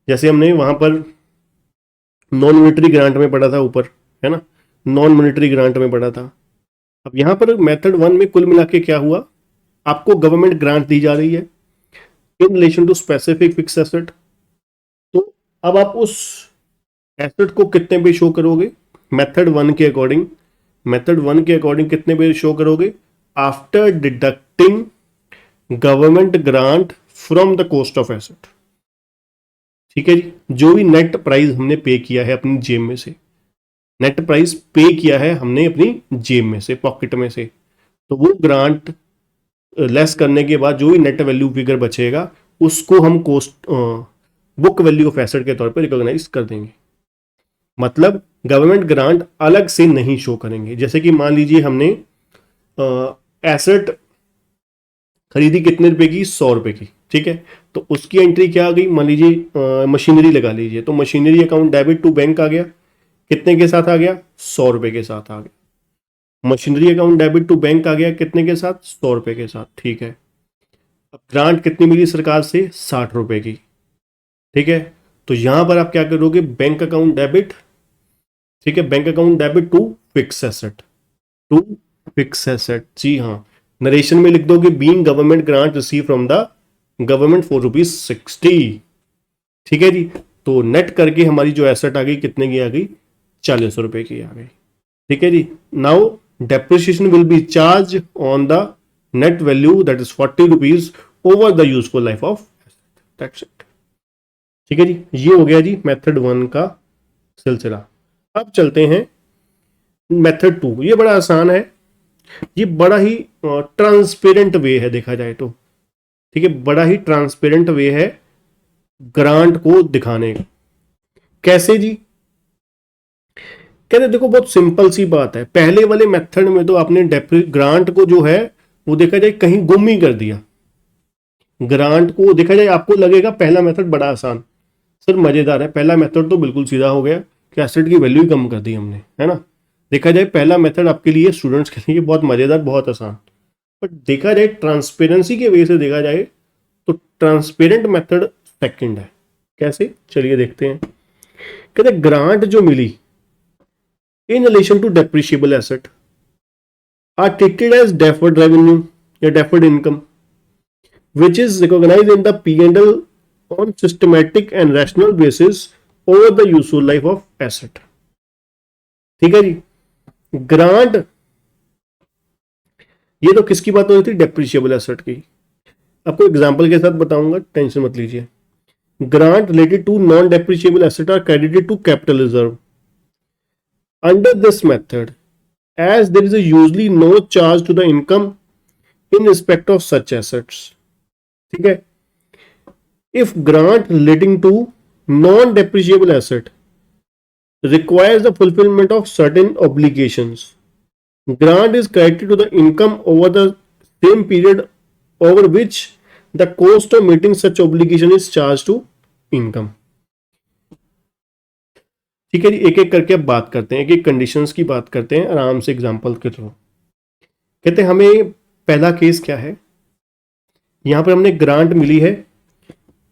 जैसे हमने वहां पर नॉन मॉनिटरी ग्रांट में पढ़ा था ऊपर, है ना, नॉन मॉनिटरी ग्रांट में पढ़ा था। अब यहां पर मेथड 1 में कुल मिला के क्या हुआ, आपको गवर्नमेंट ग्रांट दी जा रही है in relation to specific fix asset. तो अब आप उस एसेट को कितने पे शो करोगे, मेथड 1 के अकॉर्डिंग, मेथड 1 के अकॉर्डिंग कितने पे शो करोगे, after deducting government grant from the cost of asset. ठीक है जी, जो भी नेट प्राइस हमने पे किया है अपनी जेब में से, नेट प्राइस पे किया है हमने अपनी जेब में से, पॉकेट में से, तो वो ग्रांट लेस करने के बाद जो भी नेट वैल्यू फिगर बचेगा उसको हम cost book value of asset के तौर पर रिकॉग्नाइज कर देंगे। मतलब गवर्नमेंट ग्रांट अलग से नहीं शो करेंगे। जैसे कि मान लीजिए हमने एसेट खरीदी कितने रुपए की, 100 रुपए की, ठीक है, तो उसकी एंट्री क्या आ गई, मान लीजिए मशीनरी लगा लीजिए, तो machinery account debit to bank आ गया, कितने के साथ आ गया, 100 रुपए के साथ आ गया। Machinery account debit to bank आ गया, कितने के साथ, 100 रुपए के साथ, ठीक है। अब ग्रांट कितनी मिली सरकार से, 60 रुपए की, ठीक है। तो यहां पर आप क्या करोगे, बैंक अकाउंट डेबिट, ठीक है, bank account debit to fix asset, to fix asset, जी हाँ, नरेशन में लिख दोगे being government grant receive from the government for ₹60, ठीक है जी। तो नेट करके हमारी जो एसेट आ गई कितने की आ गई, 40 रुपए की आ गई, ठीक है जी। Now depreciation will be charge on the net value that is ₹40 over the useful life of asset, that's it, ठीक है जी। ये हो गया जी मेथड 1 का सिलसिला। अब चलते हैं मेथड 2, ये बड़ा आसान है, ये बड़ा ही ट्रांसपेरेंट वे है देखा जाए तो, ठीक है, बड़ा ही ट्रांसपेरेंट वे है ग्रांट को दिखाने का। कैसे जी, कहते देखो बहुत सिंपल सी बात है, पहले वाले मेथड में तो आपने ग्रांट को जो है वो देखा जाए कहीं गुम ही कर दिया। ग्रांट को देखा जाए आपको लगेगा पहला मेथड बड़ा आसान, सर मजेदार है, पहला मेथड तो बिल्कुल सीधा हो गया कि एसेट की वैल्यू ही कम कर दी हमने, है ना। देखा जाए पहला मेथड आपके लिए, स्टूडेंट्स के लिए बहुत मजेदार, बहुत आसान, बट देखा जाए ट्रांसपेरेंसी के वे से देखा जाए तो ट्रांसपेरेंट मेथड सेकंड है। कैसे, चलिए देखते हैं। कहते ग्रांट जो मिली in relation to depreciable asset are treated as deferred revenue या deferred income which is recognized in the P&L on systematic and rational basis over the useful life of asset, ठीक है जी। ग्रांट, ये तो किसकी बात हो रही थी, डेप्रिशिएबल एसेट की। आपको एग्जांपल के साथ बताऊंगा, टेंशन मत लीजिए। Grant related to non depreciable asset are credited to capital reserve under this method as there is usually no charge to the income in respect of such assets, ठीक है। if grant relating to non depreciable asset requires the fulfillment of certain obligations, grant is credited to the income over the same period over which the cost of meeting such obligation is charged to income, ठीक है जी। एक एक करके अब बात करते हैं, एक एक कंडीशंस की बात करते हैं आराम से एग्जांपल के थ्रू। कहते हैं हमें पहला केस क्या है, यहां पर हमने ग्रांट मिली है,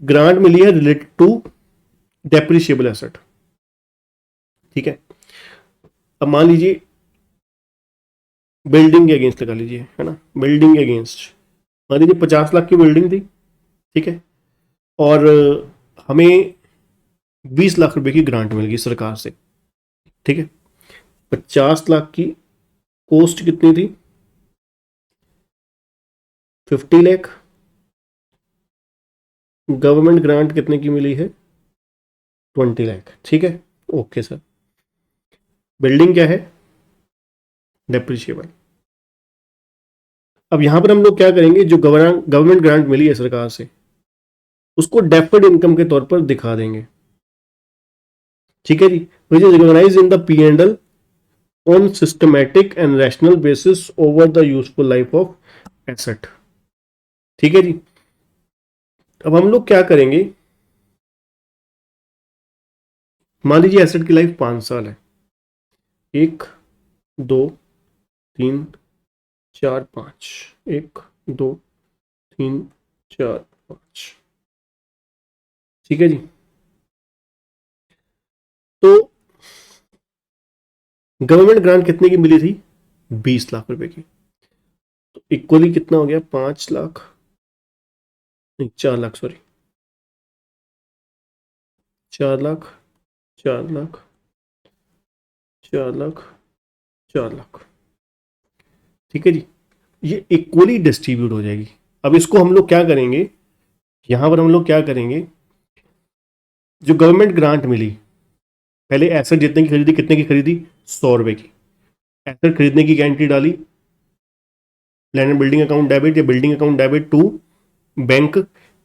ग्रांट मिली है रिलेटेड टू डेप्रिशिएबल एसेट, ठीक है। अब मान लीजिए बिल्डिंग के अगेंस्ट लगा लीजिए, है ना, बिल्डिंग के अगेंस्ट मान लीजिए 50 लाख की बिल्डिंग थी, ठीक है, और हमें 20 लाख रुपए की ग्रांट मिल गई सरकार से, ठीक है। 50 लाख की कॉस्ट कितनी थी, 50 लाख, गवर्नमेंट ग्रांट कितने की मिली है, 20 लाख, ठीक है। ओके सर, बिल्डिंग क्या है, डेप्रिशिएबल। अब यहां पर हम लोग क्या करेंगे, जो गवर्नमेंट ग्रांट मिली है सरकार से उसको डेफर्ड इनकम के तौर पर दिखा देंगे, ठीक है जी। Which is recognize in the P&L on systematic and rational basis over the useful life of asset, ठीक है जी। अब हम लोग क्या करेंगे, मान लीजिए एसेट की लाइफ 5 साल है, 1 2 3 4 5, 1 2 3 4 5, ठीक है जी। तो गवर्नमेंट ग्रांट कितने की मिली थी, 20 लाख रुपए की, तो इक्वली कितना हो गया, 5 लाख नहीं 4 लाख, सॉरी 4 लाख 4 लाख 4 लाख 4 लाख, ठीक है जी। ये इक्वली डिस्ट्रीब्यूट हो जाएगी। अब इसको हम लोग क्या करेंगे, यहां पर हम लोग क्या करेंगे, जो गवर्नमेंट ग्रांट मिली, पहले एसेट जितने की खरीदी, कितने की खरीदी, 100 रुपए की एसेट खरीदने की एंट्री डाली, land and building account debit या building account debit to bank,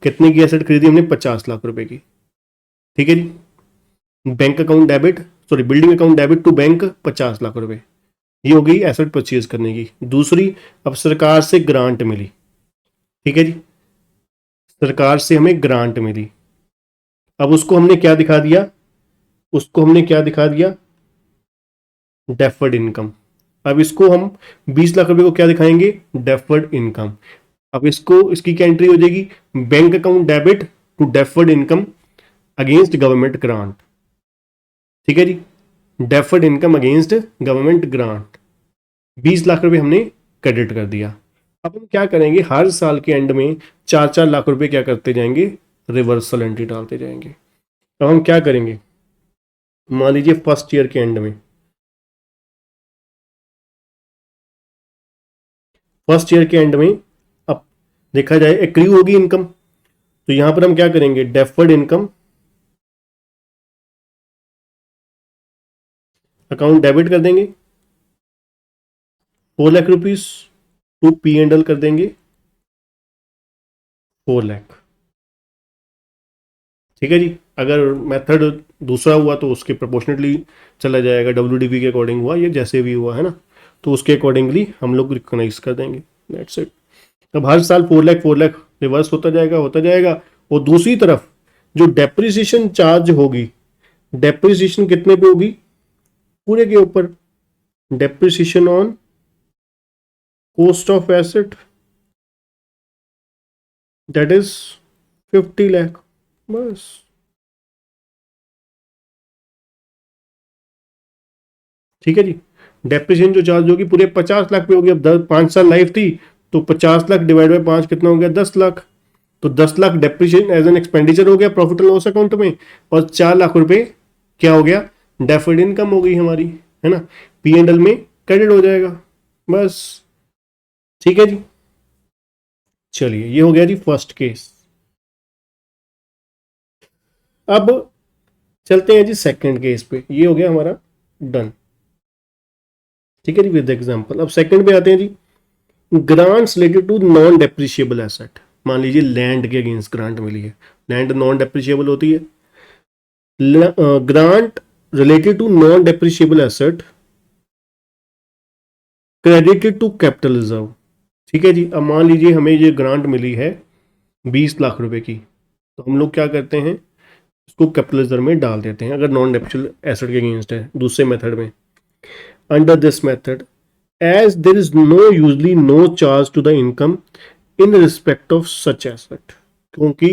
कितने की एसेट खरीदी हमने, 50 लाख रुपए की, ठीक है जी। Bank account debit, sorry building account debit to bank 50 lakh रुपए, ये हो गई एसेट परचेज करने की। दूसरी, अब सरकार से ग्रांट मिली, ठीक है जी, सरकार से हमें ग्रांट मिली, अब उसको हमने क्या दिखा दिया, उसको हमने क्या दिखा दिया, डेफर्ड इनकम। अब इसको हम 20 लाख रुपए को क्या दिखाएंगे, डेफर्ड इनकम। अब इसको, इसकी क्या एंट्री हो जाएगी, bank account debit to deferred income against government grant. ठीक है जी, deferred income against government grant, 20 lakh रुपए हमने क्रेडिट कर दिया। अब हम क्या करेंगे, हर साल के एंड में 4-4 लाख रुपए क्या करते जाएंगे, रिवर्सल एंट्री डालते जाएंगे। अब हम क्या करेंगे, मान लीजिए फर्स्ट ईयर के एंड में, फर्स्ट ईयर के एंड में अब देखा जाए एक्री होगी इनकम, तो यहां पर हम क्या करेंगे, डेफर्ड इनकम अकाउंट डेबिट कर देंगे 4 lakh rupees to P and L कर देंगे 4 लाख। ठीक है जी, अगर मेथड दूसरा हुआ तो उसके प्रोपोर्शनेटली चला जाएगा, डब्ल्यूडीवी के अकॉर्डिंग हुआ, ये जैसे भी हुआ है ना, तो उसके अकॉर्डिंगली हम लोग रिकॉग्नाइज कर देंगे, दैट्स इट। अब हर साल 4 लाख रिवर्स होता जाएगा, होता जाएगा। और दूसरी तरफ जो डेप्रिसिएशन चार्ज होगी, डेप्रिसिएशन कितने पे होगी, पूरे के ऊपर, depreciation on cost of asset, that is 50 lakh, बस। ठीक है जी, डेप्रिसिएशन जो चार्ज होगी पूरे 50 लाख पे होगी। अब 5 साल लाइफ थी तो 50 लाख डिवाइड बाई 5 कितना हो गया, 10 लाख। तो 10 lakh depreciation as an expenditure हो गया प्रॉफिट एंड लॉस अकाउंट में, और 4 लाख रुपए क्या हो गया, डेफर्ड इनकम हो गई हमारी, है ना, पी एंड एल में क्रेडिट हो जाएगा, बस। ठीक है जी, चलिए ये हो गया जी फर्स्ट केस। अब चलते हैं जी सेकंड केस पे, ये हो गया हमारा डन। ठीक है जी, विद एग्जांपल। अब सेकंड पे आते हैं जी, grants related to non depreciable asset. मान लीजिए लैंड के अगेंस्ट ग्रांट मिली है, लैंड नॉन डेप्रिशिएबल होती है। Grant related to non depreciable asset credited to capital reserve. ठीक है जी, अब मान लीजिए हमें ये ग्रांट मिली है 20 लाख रुपए की, तो हम लोग क्या करते हैं, इसको कैपिटल रिजर्व में डाल देते हैं, अगर नॉन डेप्रिशिएबल एसेट के अगेंस्ट है, दूसरे मेथड में। Under this method, as there is no usually no charge to the income in respect of such asset, क्योंकि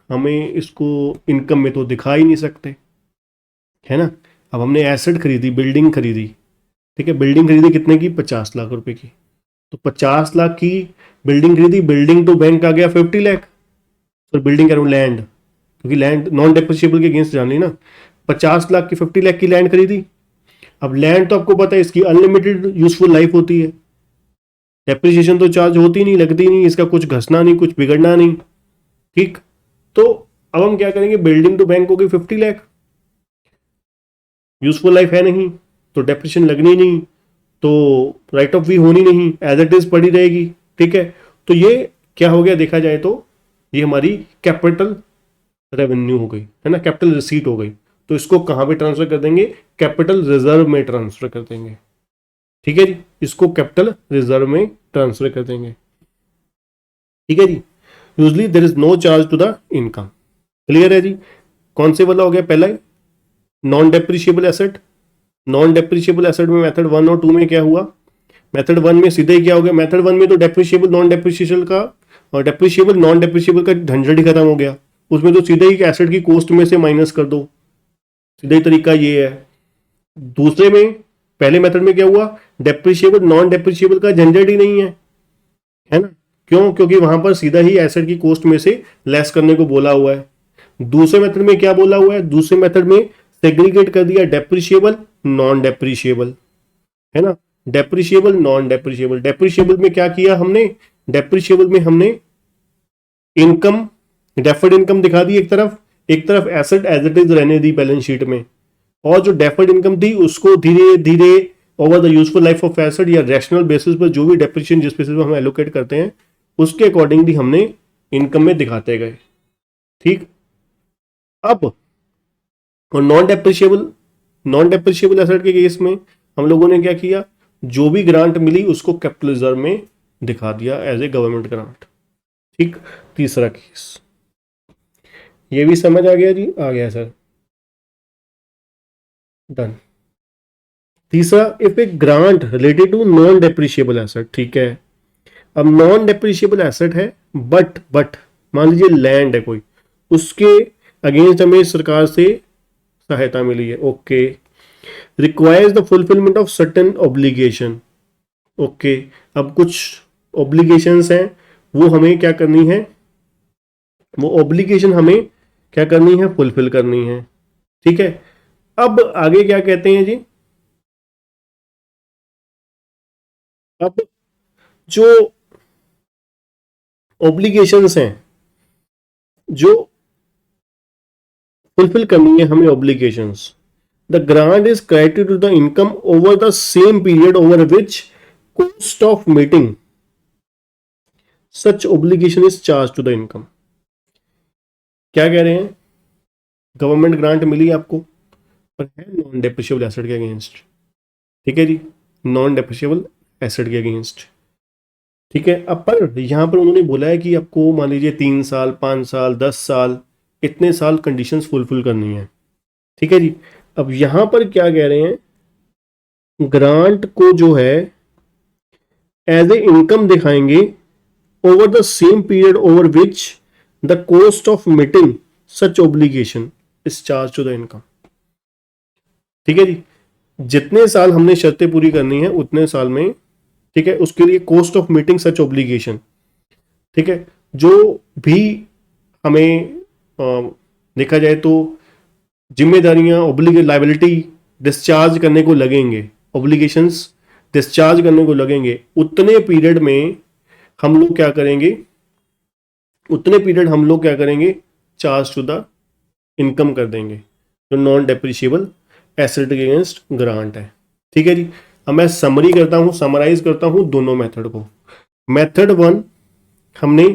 हमें इसको इनकम में तो दिखा ही नहीं सकते, है ना। अब हमने एसेट खरीदी, बिल्डिंग खरीदी, ठीक है, बिल्डिंग खरीदी कितने की, 50 लाख रुपए की। तो 50 लाख की बिल्डिंग खरीदी, बिल्डिंग टू बैंक आ गया 50 लाख, तो बिल्डिंग करूँ लैंड, क्योंकि लैंड नॉन डेप्रिशिएबल के अगेंस्ट जान ली ना। 50 लाख की 50 लाख की लैंड खरीदी। अब लैंड तो आपको पता है इसकी अनलिमिटेड यूजफुल लाइफ होती है, डेप्रिसिएशन तो चार्ज होती नहीं, लगती नहीं, इसका कुछ घसना नहीं, कुछ बिगड़ना नहीं। ठीक, तो अब हम क्या करेंगे, बिल्डिंग टू बैंक हो गई 50 लाख, यूजफुल लाइफ है नहीं तो डेप्रिसिएशन लगनी नहीं, तो राइट ऑफ भी होनी नहीं, एज इट इज पड़ी रहेगी। ठीक है, तो ये क्या हो गया, देखा जाए तो ये हमारी कैपिटल रेवेन्यू हो गई, है ना, कैपिटल रिसीट हो गई। तो इसको कहां पे ट्रांसफर कर देंगे, कैपिटल रिजर्व में ट्रांसफर कर देंगे। ठीक है जी, इसको कैपिटल रिजर्व में ट्रांसफर कर देंगे। ठीक है जी, usually there is no charge to the income. Clear है जी, कौन से वाला हो गया, पहला non depreciable asset. Non depreciable asset में मेथड 1 और 2 में क्या हुआ, मेथड 1 में सीधे ही क्या हो गया, मेथड 1 में तो डेप्रिशिएबल नॉन डेप्रिशिएबल का और डेप्रिशिएबल नॉन डेप्रिशिएबल का झंझट ही खत्म हो गया, उसमें तो सीधे ही एसेट की कॉस्ट में से माइनस कर दो, सीधे तरीका ये है। दूसरे में, पहले मेथड में क्या हुआ, डेप्रिशिएबल नॉन डेप्रिशिएबल का झंझट ही नहीं है ना, क्यों, क्योंकि वहां पर सीधा ही एसेट की कॉस्ट में से लेस करने को बोला हुआ है। दूसरे मेथड में क्या बोला हुआ है, दूसरे मेथड में सेग्रीगेट कर दिया डेप्रिशिएबल नॉन डेप्रिशिएबल, है ना, डेप्रिशिएबल नॉन डेप्रिशिएबल। डेप्रिशिएबल में क्या किया हमने, डेप्रिशिएबल में हमने इनकम, डेफर्ड इनकम दिखा दी एक तरफ, एक तरफ एसेट एज इट इज रहने दी बैलेंस शीट में, और जो डेफर्ड इनकम थी उसको धीरे धीरे over the useful life of asset या रैशनल बेसिस पर जो भी डेप्रिसिएशन जिस बेसिस पर हम एलोकेट करते हैं उसके अकॉर्डिंगली हमने इनकम में दिखाते गए। ठीक, अब और नॉन डेप्रिशिएबल एसेट के केस में हम लोगों ने क्या किया, जो भी ग्रांट मिली उसको कैपिटल रिजर्व में दिखा दिया एज ए गवर्नमेंट ग्रांट। ठीक, तीसरा केस, ये भी समझ आ गया जी? आ गया सर, डन। तीसरा, if a grant related to non depreciable asset, ठीक है। अब नॉन डेप्रिशिएबल एसेट है, बट मान लीजिए लैंड है कोई, उसके अगेंस्ट हमें सरकार से सहायता मिली है, okay. Requires the fulfilment of certain obligation, okay. अब कुछ ऑब्लिगेशंस हैं, वो हमें क्या करनी है, वो ऑब्लिगेशन हमें क्या करनी है, फुलफिल करनी है, ठीक है। अब आगे क्या कहते हैं जी, अब जो ऑब्लिगेशंस हैं, जो फुलफिल करनी है हमें obligations, the grant is credited to the income over the same period over which cost of meeting such obligation is charged to the income। क्या कह रहे हैं, गवर्नमेंट ग्रांट मिली आपको, पर है नॉन डेप्रिशिएबल एसेट के अगेंस्ट, ठीक है जी, नॉन डेप्रिशिएबल एसेट के अगेंस्ट, ठीक है। अब पर यहां पर उन्होंने बोला है कि आपको मान लीजिए 3 साल, 5 साल, 10 साल, इतने साल कंडीशंस फुलफिल करनी है, ठीक है जी। अब यहां पर क्या कह रहे हैं, ग्रांट को जो है एज ए इनकम दिखाएंगे over the same period over which the cost of meeting such obligation is charged to the income, ठीक है जी। जितने साल हमने शर्तें पूरी करनी है उतने साल में, ठीक है, उसके लिए cost of meeting such obligation, ठीक है। जो भी हमें देखा जाए तो जिम्मेदारियां, लाइबिलिटी डिस्चार्ज करने को लगेंगे, ऑब्लिगेशंस डिस्चार्ज करने को लगेंगे, उतने पीरियड में हम लोग क्या करेंगे, उतने पीरियड हम लोग क्या करेंगे, चार्ज टू द इनकम कर देंगे, जो नॉन डेप्रिशिएबल एसेट के अगेंस्ट ग्रांट है, ठीक है जी। अब मैं समरी करता हूं, समराइज करता हूं दोनों मेथड को। मेथड 1 हमने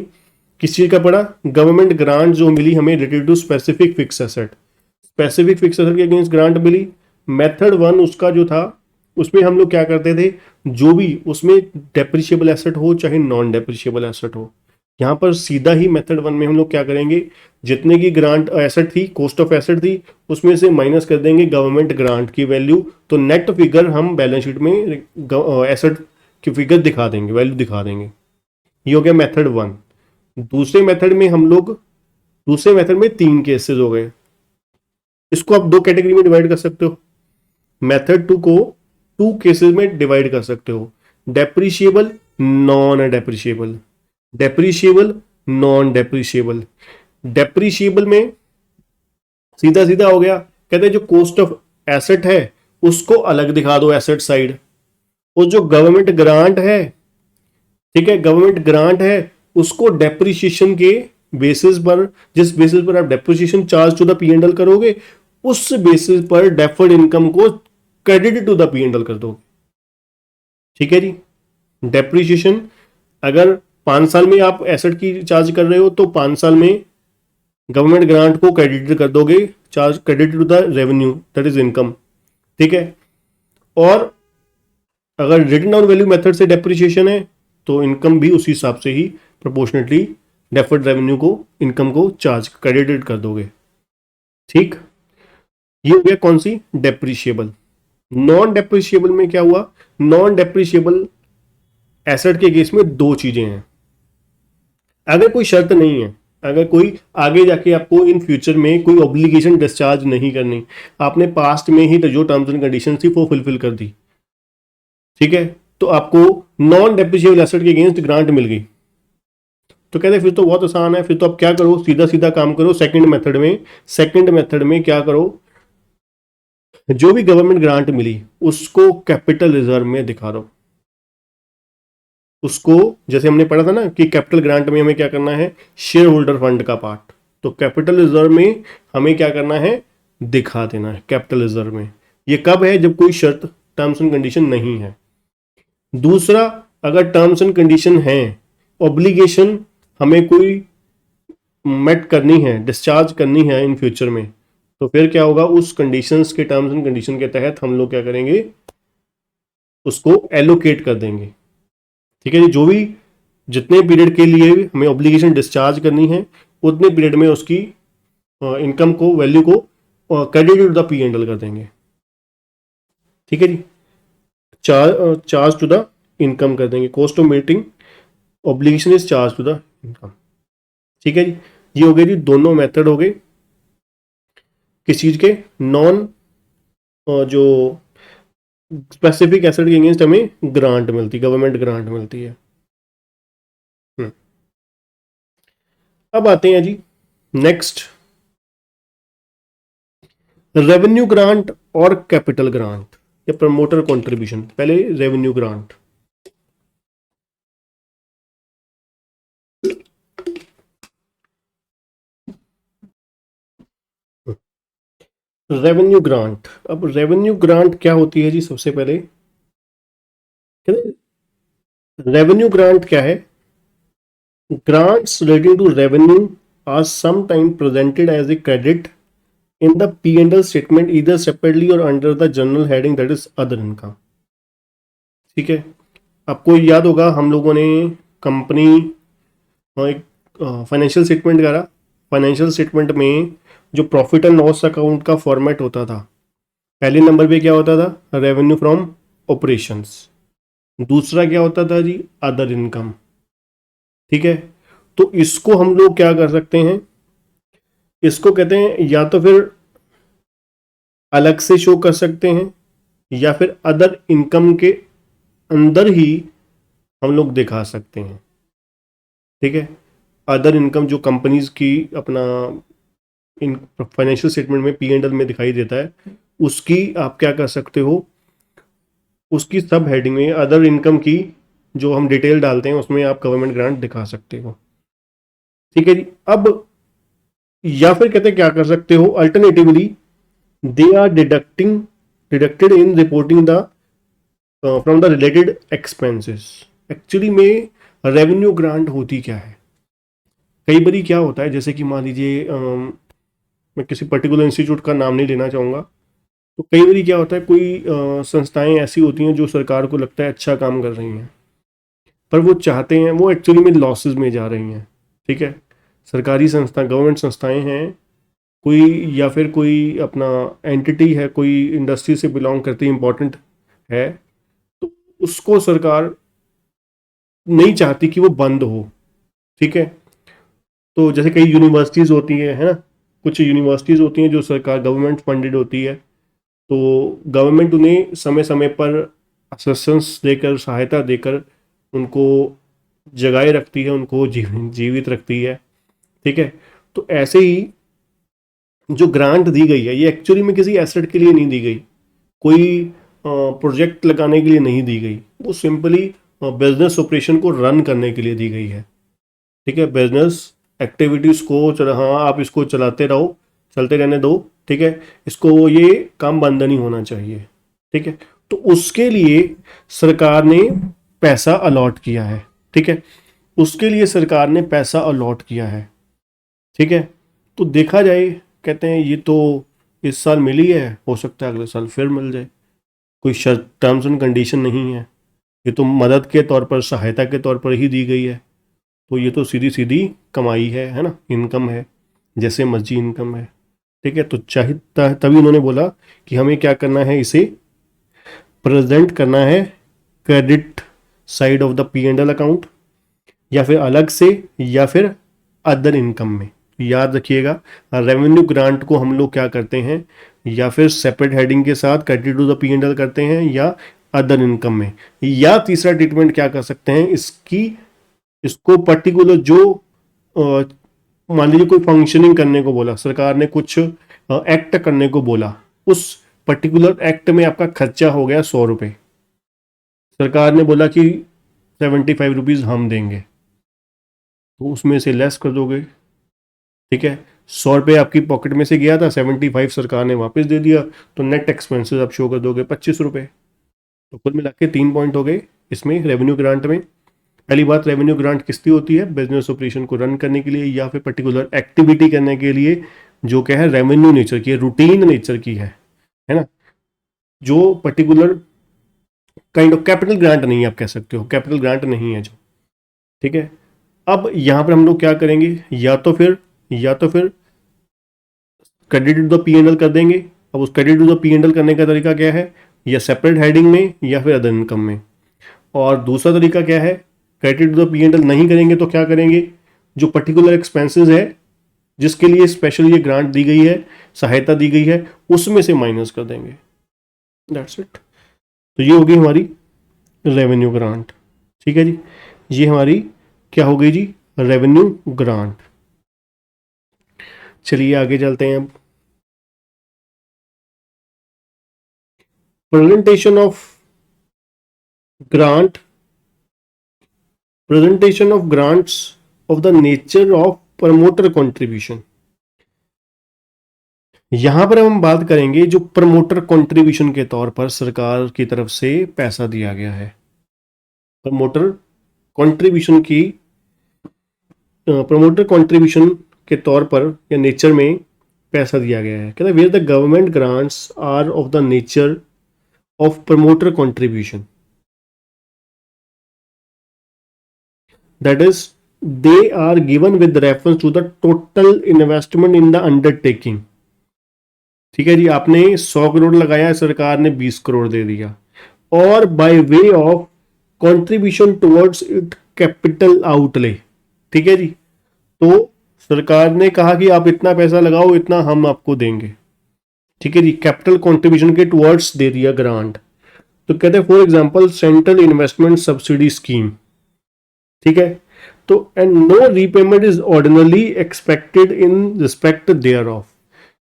किस चीज का पढ़ा, गवर्नमेंट ग्रांट जो मिली हमें related to specific fix asset, specific fix asset के अगेंस्ट ग्रांट मिली। मेथड 1 उसका जो था, उसमें हम लोग क्या करते थे, जो भी उसमें डेप्रिशिएबल एसेट हो चाहे नॉन डेप्रिशिएबल एसेट हो, यहाँ पर सीधा ही मेथड 1 में हम लोग क्या करेंगे, जितने की ग्रांट एसेट थी, कॉस्ट ऑफ एसेट थी, उसमें से माइनस कर देंगे गवर्नमेंट ग्रांट की वैल्यू, तो नेट फिगर हम बैलेंस शीट में एसेट की फिगर दिखा देंगे, वैल्यू दिखा देंगे। ये हो गया मेथड 1। दूसरे मेथड में हम लोग, दूसरे मेथड में 3 केसेस हो गए, इसको आप 2 कैटेगरी में डिवाइड कर सकते हो। मेथड 2 को 2 केसेस में डिवाइड कर सकते हो, depreciable, non depreciable, depreciable, non depreciable. Depreciable में सीधा सीधा हो गया, कहते हैं जो कॉस्ट ऑफ एसेट है उसको अलग दिखा दो एसेट साइड, और जो गवर्नमेंट ग्रांट है, ठीक है, गवर्नमेंट ग्रांट है उसको डेप्रिशिएशन के बेसिस पर, जिस बेसिस पर आप depreciation charge to the P&L करोगे, उस बेसिस पर डेफर्ड इनकम को क्रेडिट टू द पी&एल कर दो, ठीक है जी। डेप्रिशिएशन अगर 5 साल में आप एसेट की चार्ज कर रहे हो तो 5 साल में गवर्नमेंट ग्रांट को क्रेडिट कर दोगे, charge credit to the revenue, that is income, ठीक है। और अगर रिटन डाउन वैल्यू मेथड से डेप्रिशिएशन है तो इनकम भी उसी हिसाब से ही प्रोपोर्शनेटली डेफर्ड रेवेन्यू को, इनकम को चार्ज क्रेडिटेड कर दोगे, ठीक। ये हो गया कौन सी, डेप्रिशिएबल। नॉन डेप्रिशिएबल में क्या हुआ, नॉन डेप्रिशिएबल एसेट के केस में 2 चीजें हैं। अगर कोई शर्त नहीं है, अगर कोई आगे जाके आपको इन फ्यूचर में कोई ऑब्लिगेशन डिस्चार्ज नहीं करनी, आपने पास्ट में ही तो जो टर्म्स एंड कंडीशन थी वो फुलफिल कर दी, ठीक है, तो आपको नॉन डेप्रिशिएबल एसेट के अगेंस्ट ग्रांट मिल गई, तो कहते हैं फिर तो बहुत आसान है, फिर तो आप क्या करो, सीधा सीधा काम करो सेकंड मेथड में। सेकंड मेथड में क्या करो, जो भी गवर्नमेंट ग्रांट मिली उसको कैपिटल रिजर्व में दिखा दो, उसको, जैसे हमने पढ़ा था ना कि कैपिटल ग्रांट में हमें क्या करना है, शेयर होल्डर फंड का पार्ट, तो कैपिटल रिजर्व में हमें क्या करना है, दिखा देना है कैपिटल रिजर्व में। ये कब है, जब कोई शर्त, टर्म्स एंड कंडीशन नहीं है। दूसरा, अगर टर्म्स एंड कंडीशन है, ऑब्लिगेशन हमें कोई मेट करनी है, डिस्चार्ज करनी है इन फ्यूचर में, तो फिर क्या होगा, उस कंडीशंस के, टर्म्स एंड कंडीशन के तहत हम लोग क्या करेंगे, उसको एलोकेट कर देंगे, ठीक है जी। जो भी जितने पीरियड के लिए हमें ऑब्लिगेशन डिस्चार्ज करनी है उतने पीरियड में उसकी इनकम को, वैल्यू को credit to the P and L कर देंगे। ठीक है जी, चार्ज टू द इनकम कर देंगे, cost of meeting obligation is charge to the income. ठीक है जी, ये हो गए जी दोनों मेथड हो गए किस चीज के, नॉन जो स्पेसिफिक एसेट के अगेंस्ट हमें ग्रांट मिलती, गवर्नमेंट ग्रांट मिलती है। अब आते हैं जी नेक्स्ट, रेवेन्यू ग्रांट और कैपिटल ग्रांट या प्रमोटर कंट्रीब्यूशन। पहले रेवेन्यू ग्रांट। रेवेन्यू ग्रांट, अब रेवेन्यू ग्रांट क्या होती है जी, सबसे पहले रेवेन्यू ग्रांट क्या है, grants relating to revenue are sometimes presented as a credit in the P&L statement either separately or under the general heading that is other income। ठीक है, आपको याद होगा हम लोगों ने कंपनी एक फाइनेंशियल स्टेटमेंट करा, फाइनेंशियल स्टेटमेंट में जो प्रॉफिट एंड लॉस अकाउंट का फॉर्मेट होता था, पहले नंबर पे क्या होता था, रेवेन्यू फ्रॉम ऑपरेशंस, दूसरा क्या होता था जी, अदर इनकम। ठीक है, तो इसको हम लोग क्या कर सकते हैं, इसको कहते हैं या तो फिर अलग से शो कर सकते हैं या फिर अदर इनकम के अंदर ही हम लोग दिखा सकते हैं। ठीक है, अदर इनकम जो कंपनीज की अपना इन फाइनेंशियल स्टेटमेंट में पी एंड एल में दिखाई देता है, उसकी आप क्या कर सकते हो, उसकी सब हेडिंग में अदर इनकम की जो हम डिटेल डालते हैं उसमें आप गवर्नमेंट ग्रांट दिखा सकते हो। ठीक है जी, अब या फिर कहते हैं क्या कर सकते हो, alternatively they are deducted in reporting the from the related expenses. Actually में रेवेन्यू ग्रांट होती क्या है, कई बारी क्या होता है, जैसे कि मान लीजिए मैं किसी पर्टिकुलर इंस्टीट्यूट का नाम नहीं लेना चाहूँगा, तो कई बारी क्या होता है, कोई संस्थाएं ऐसी होती हैं जो सरकार को लगता है अच्छा काम कर रही हैं, पर वो चाहते हैं, वो एक्चुअली में लॉसेज में जा रही हैं। ठीक है, सरकारी संस्था, गवर्नमेंट संस्थाएं हैं कोई, या फिर कोई अपना एंटिटी है, कोई इंडस्ट्री से बिलोंग करती है, इंपॉर्टेंट है, तो उसको सरकार नहीं चाहती कि वो बंद हो। ठीक है, तो जैसे कई यूनिवर्सिटीज़ होती है ना, कुछ यूनिवर्सिटीज़ होती हैं जो सरकार गवर्नमेंट फंडेड होती है, तो गवर्नमेंट उन्हें समय समय पर असिस्टेंस देकर, सहायता देकर उनको जगाए रखती है, उनको जीवित रखती है। ठीक है, तो ऐसे ही जो ग्रांट दी गई है ये एक्चुअली में किसी एसेट के लिए नहीं दी गई, कोई प्रोजेक्ट लगाने के लिए नहीं दी गई, वो सिंपली बिजनेस ऑपरेशन को रन करने के लिए दी गई है। ठीक है, बिजनेस एक्टिविटीज़ को हाँ आप इसको चलाते रहो, चलते रहने दो। ठीक है, इसको ये काम बंद नहीं होना चाहिए। ठीक है, तो उसके लिए सरकार ने पैसा अलॉट किया है। ठीक है, उसके लिए सरकार ने पैसा अलॉट किया है। ठीक है, तो देखा जाए, कहते हैं ये तो इस साल मिली है, हो सकता है अगले साल फिर मिल जाए, कोई शर्त, टर्म्स एंड कंडीशन नहीं है, ये तो मदद के तौर पर, सहायता के तौर पर ही दी गई है, तो ये तो सीधी सीधी कमाई है ना, इनकम है, जैसे मर्जी इनकम है। ठीक है, तो चाहिए तभी उन्होंने बोला कि हमें क्या करना है, इसे प्रेजेंट करना है credit side of the P and L account, या फिर अलग से, या फिर अदर इनकम में। याद रखिएगा, रेवेन्यू ग्रांट को हम लोग क्या करते हैं, या फिर सेपरेट हेडिंग के साथ credit to the P and L करते हैं, या अदर इनकम में, या तीसरा ट्रीटमेंट क्या कर सकते हैं इसको पर्टिकुलर जो मान लीजिए कोई फंक्शनिंग करने को बोला सरकार ने, कुछ एक्ट करने को बोला, उस पर्टिकुलर एक्ट में आपका खर्चा हो गया 100 रुपये, सरकार ने बोला कि 75 रुपीज़ हम देंगे, तो उसमें से लेस कर दोगे। ठीक है, 100 रुपये आपकी पॉकेट में से गया था, 75 सरकार ने वापस दे दिया, तो नेट एक्सपेंसेस आप शो कर दोगे 25 रुपये। तो कुल मिला के 3 पॉइंट हो गए इसमें रेवेन्यू ग्रांट में। पहली बात, रेवेन्यू ग्रांट किसकी होती है, बिजनेस ऑपरेशन को रन करने के लिए या फिर पर्टिकुलर एक्टिविटी करने के लिए, जो क्या है रेवेन्यू नेचर की है, रूटीन नेचर की है ना, जो particular kind of capital grant नहीं है, आप कह सकते हो कैपिटल ग्रांट नहीं है जो। ठीक है, अब यहाँ पर हम लोग क्या करेंगे, या तो फिर credit to the P and L कर देंगे। अब उस credit to the P and L करने का तरीका क्या है, या सेपरेट हेडिंग में या फिर अदर इनकम में। और दूसरा तरीका क्या है, credit to the P and L नहीं करेंगे तो क्या करेंगे, जो पर्टिकुलर एक्सपेंसेस है जिसके लिए स्पेशल ये ग्रांट दी गई है, सहायता दी गई है, उसमें से माइनस कर देंगे। That's it. तो ये होगी हमारी रेवेन्यू ग्रांट। ठीक है जी, ये हमारी क्या हो गई जी, रेवेन्यू ग्रांट। चलिए आगे चलते हैं। अब presentation of grant, presentation of grants of the nature of promoter contribution. यहां पर हम बात करेंगे जो प्रमोटर कंट्रीब्यूशन के तौर पर सरकार की तरफ से पैसा दिया गया है। प्रमोटर कंट्रीब्यूशन की, प्रमोटर कंट्रीब्यूशन के तौर पर या नेचर में पैसा दिया गया है। कहता है where the government grants are of the nature of promoter contribution, that is they are given with reference to the total investment in the undertaking. ठीक है जी, आपने 100 करोड़ लगाया, सरकार ने 20 करोड़ दे दिया, और bye way of contribution towards it capital outlay. ठीक है जी, तो सरकार ने कहा कि आप इतना पैसा लगाओ, इतना हम आपको देंगे। ठीक है जी, कैपिटल कंट्रीब्यूशन के टुवर्ड्स दे दिया ग्रांट। तो कहते हैं for example central investment subsidy scheme. ठीक है, तो and no repayment is ordinarily expected in respect thereof.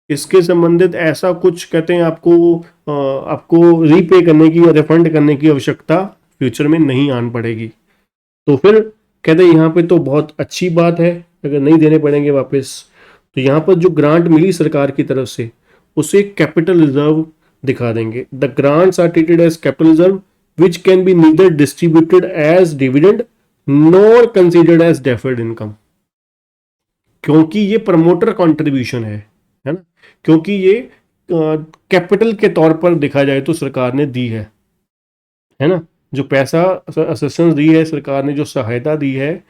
इसके संबंधित ऐसा कुछ कहते हैं आपको रीपे करने की या रिफंड करने की आवश्यकता फ्यूचर में नहीं आन पड़ेगी। तो फिर कहते हैं यहाँ पे तो बहुत अच्छी बात है, अगर नहीं देने पड़ेंगे वापस। तो यहाँ पर जो ग्रांट मिली सरकार की तरफ से उसे कैपिटल रिजर्व दिखा देंगे। The grants are treated as capital reserve which can be neither distributed as dividend nor considered as deferred income. क्योंकि ये प्रमोटर कंट्रीब्यूशन है ना, क्योंकि ये कैपिटल के तौर पर देखा जाए तो सरकार ने दी है ना, जो पैसा असिस्टेंस दी है सरकार ने, जो सहायता दी है,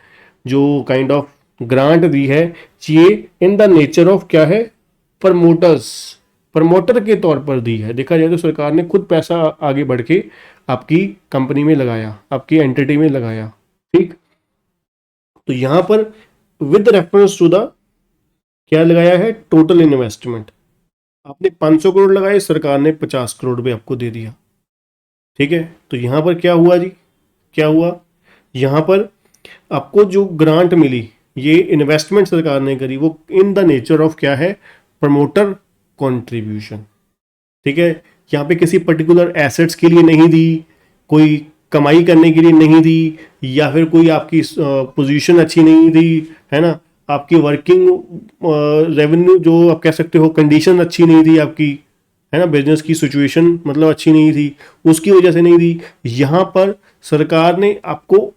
जो काइंड ऑफ ग्रांट दी है, ये इन द नेचर ऑफ क्या है, प्रमोटर्स, प्रमोटर के तौर पर दी है। देखा जाए तो सरकार ने खुद पैसा आगे बढ़ के आपकी कंपनी में लगाया, आपकी एंटिटी में लगाया। ठीक, तो यहां पर विद रेफरेंस टू द क्या लगाया है, टोटल इन्वेस्टमेंट। आपने 500 करोड़ लगाए, सरकार ने 50 करोड़ भी आपको दे दिया। ठीक है, तो यहां पर क्या हुआ जी, क्या हुआ, यहां पर आपको जो ग्रांट मिली, ये इन्वेस्टमेंट सरकार ने करी, वो इन द नेचर ऑफ क्या है, प्रमोटर कंट्रीब्यूशन। ठीक है, यहाँ पे किसी पर्टिकुलर एसेट्स के लिए नहीं दी, कोई कमाई करने के लिए नहीं दी, या फिर कोई आपकी पोजीशन अच्छी नहीं दी, है ना, आपकी वर्किंग रेवेन्यू जो आप कह सकते हो कंडीशन अच्छी नहीं थी आपकी, है ना, बिजनेस की सिचुएशन मतलब अच्छी नहीं थी, उसकी वजह से नहीं दी। यहाँ पर सरकार ने आपको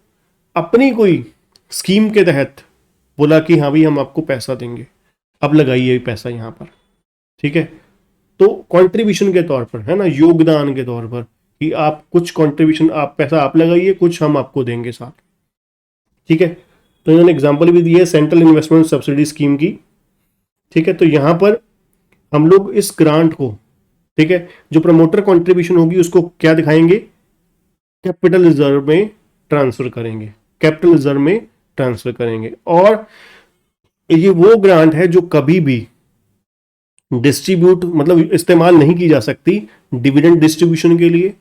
अपनी कोई स्कीम के तहत बोला कि हाँ भाई हम आपको पैसा देंगे, अब लगाइए पैसा यहाँ पर। ठीक है, तो कंट्रीब्यूशन के तौर पर, है ना, योगदान के तौर पर, कि आप कुछ कंट्रीब्यूशन, आप पैसा आप लगाइए, कुछ हम आपको देंगे साथ। ठीक है, तो इन्होंने एग्जांपल भी दी है सेंट्रल इन्वेस्टमेंट सब्सिडी स्कीम की। ठीक है, तो यहां पर हम लोग इस ग्रांट को, ठीक है, जो प्रमोटर कंट्रीब्यूशन होगी उसको क्या दिखाएंगे, कैपिटल रिजर्व में ट्रांसफर करेंगे, कैपिटल रिजर्व में ट्रांसफर करेंगे। और ये वो ग्रांट है जो कभी भी डिस्ट्रीब्यूट मतलब इस्तेमाल नहीं की जा सकती डिविडेंड डिस्ट्रीब्यूशन के लिए,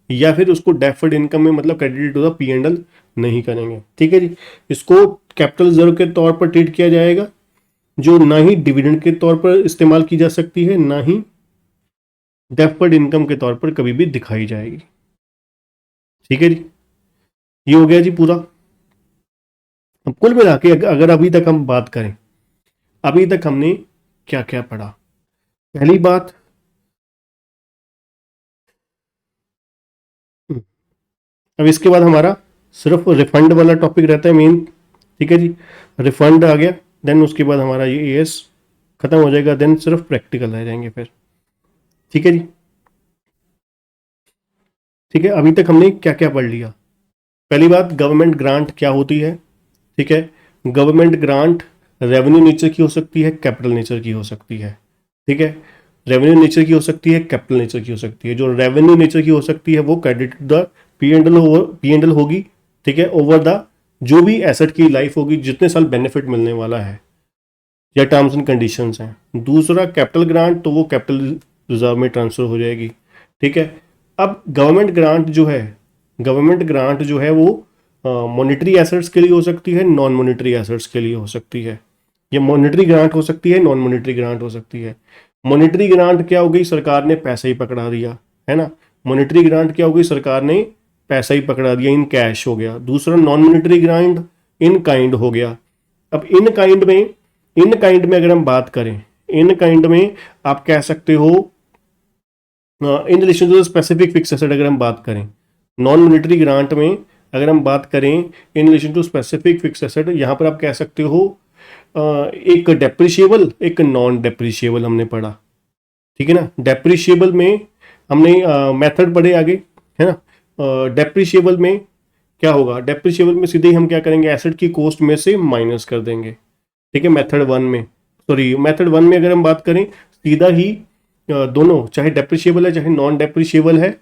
या फिर उसको डेफर्ड इनकम में मतलब credit to the P and L नहीं करेंगे। ठीक है जी, इसको कैपिटल रिजर्व के तौर पर ट्रीट किया जाएगा, जो ना ही डिविडेंड के तौर पर इस्तेमाल की जा सकती है, ना ही डेफर्ड इनकम के तौर पर कभी भी दिखाई जाएगी। ठीक है जी, ये हो गया जी पूरा। अब कुल मिला के अगर अभी तक हम बात करें, अभी तक हमने क्या क्या पढ़ा। पहली बात, अब इसके बाद हमारा सिर्फ रिफंड वाला टॉपिक रहता है मेन। ठीक है जी, रिफंड आ गया, देन उसके बाद हमारा ये एएस खत्म हो जाएगा, देन सिर्फ प्रैक्टिकल रह जाएंगे फिर। ठीक है जी, ठीक है, अभी तक हमने क्या क्या पढ़ लिया। पहली बात, गवर्नमेंट ग्रांट क्या होती है। ठीक है, गवर्नमेंट ग्रांट रेवेन्यू नेचर की हो सकती है, कैपिटल नेचर की हो सकती है। ठीक है, रेवेन्यू नेचर की हो सकती है, कैपिटल नेचर की हो सकती है। जो रेवेन्यू नेचर की हो सकती है वो credit the P and L होगी, ठीक है, ओवर द जो भी एसेट की लाइफ होगी, जितने साल बेनिफिट मिलने वाला है या टर्म्स एंड कंडीशंस हैं। दूसरा कैपिटल ग्रांट, तो वो कैपिटल रिजर्व में ट्रांसफर हो जाएगी, ठीक है। अब गवर्नमेंट ग्रांट जो है वो मॉनेटरी एसेट्स के लिए हो सकती है, नॉन मॉनेटरी एसेट्स के लिए हो सकती है। ये मॉनेटरी ग्रांट हो सकती है, नॉन मॉनेटरी ग्रांट हो सकती है। मॉनेटरी ग्रांट क्या हो गई, सरकार ने पैसा ही पकड़ा दिया, है ना। मॉनेटरी ग्रांट क्या हो गई, सरकार ने पैसा ही पकड़ा दिया, इन कैश हो गया। दूसरा non monetary grant in kind हो गया। अब इन काइंड में अगर हम बात करें, इन काइंड में आप कह सकते हो in relation to specific fix asset, अगर हम बात करें नॉन मॉनेटरी ग्रांट में, अगर हम बात करें in relation to specific fix asset, यहां पर आप कह सकते हो एक डेप्रिशिएबल, एक नॉन डेप्रिशिएबल हमने पढ़ा, ठीक है ना। डेप्रिशिएबल में हमने मेथड पढ़े आगे, है ना। डेप्रिशिएबल में क्या होगा, डेप्रिशिएबल में सीधे ही हम क्या करेंगे, एसेट की कॉस्ट में से माइनस कर देंगे, ठीक है। मेथड वन में अगर हम बात करें, सीधा ही दोनों, चाहे डेप्रिशिएबल है चाहे नॉन डेप्रिशिएबल है,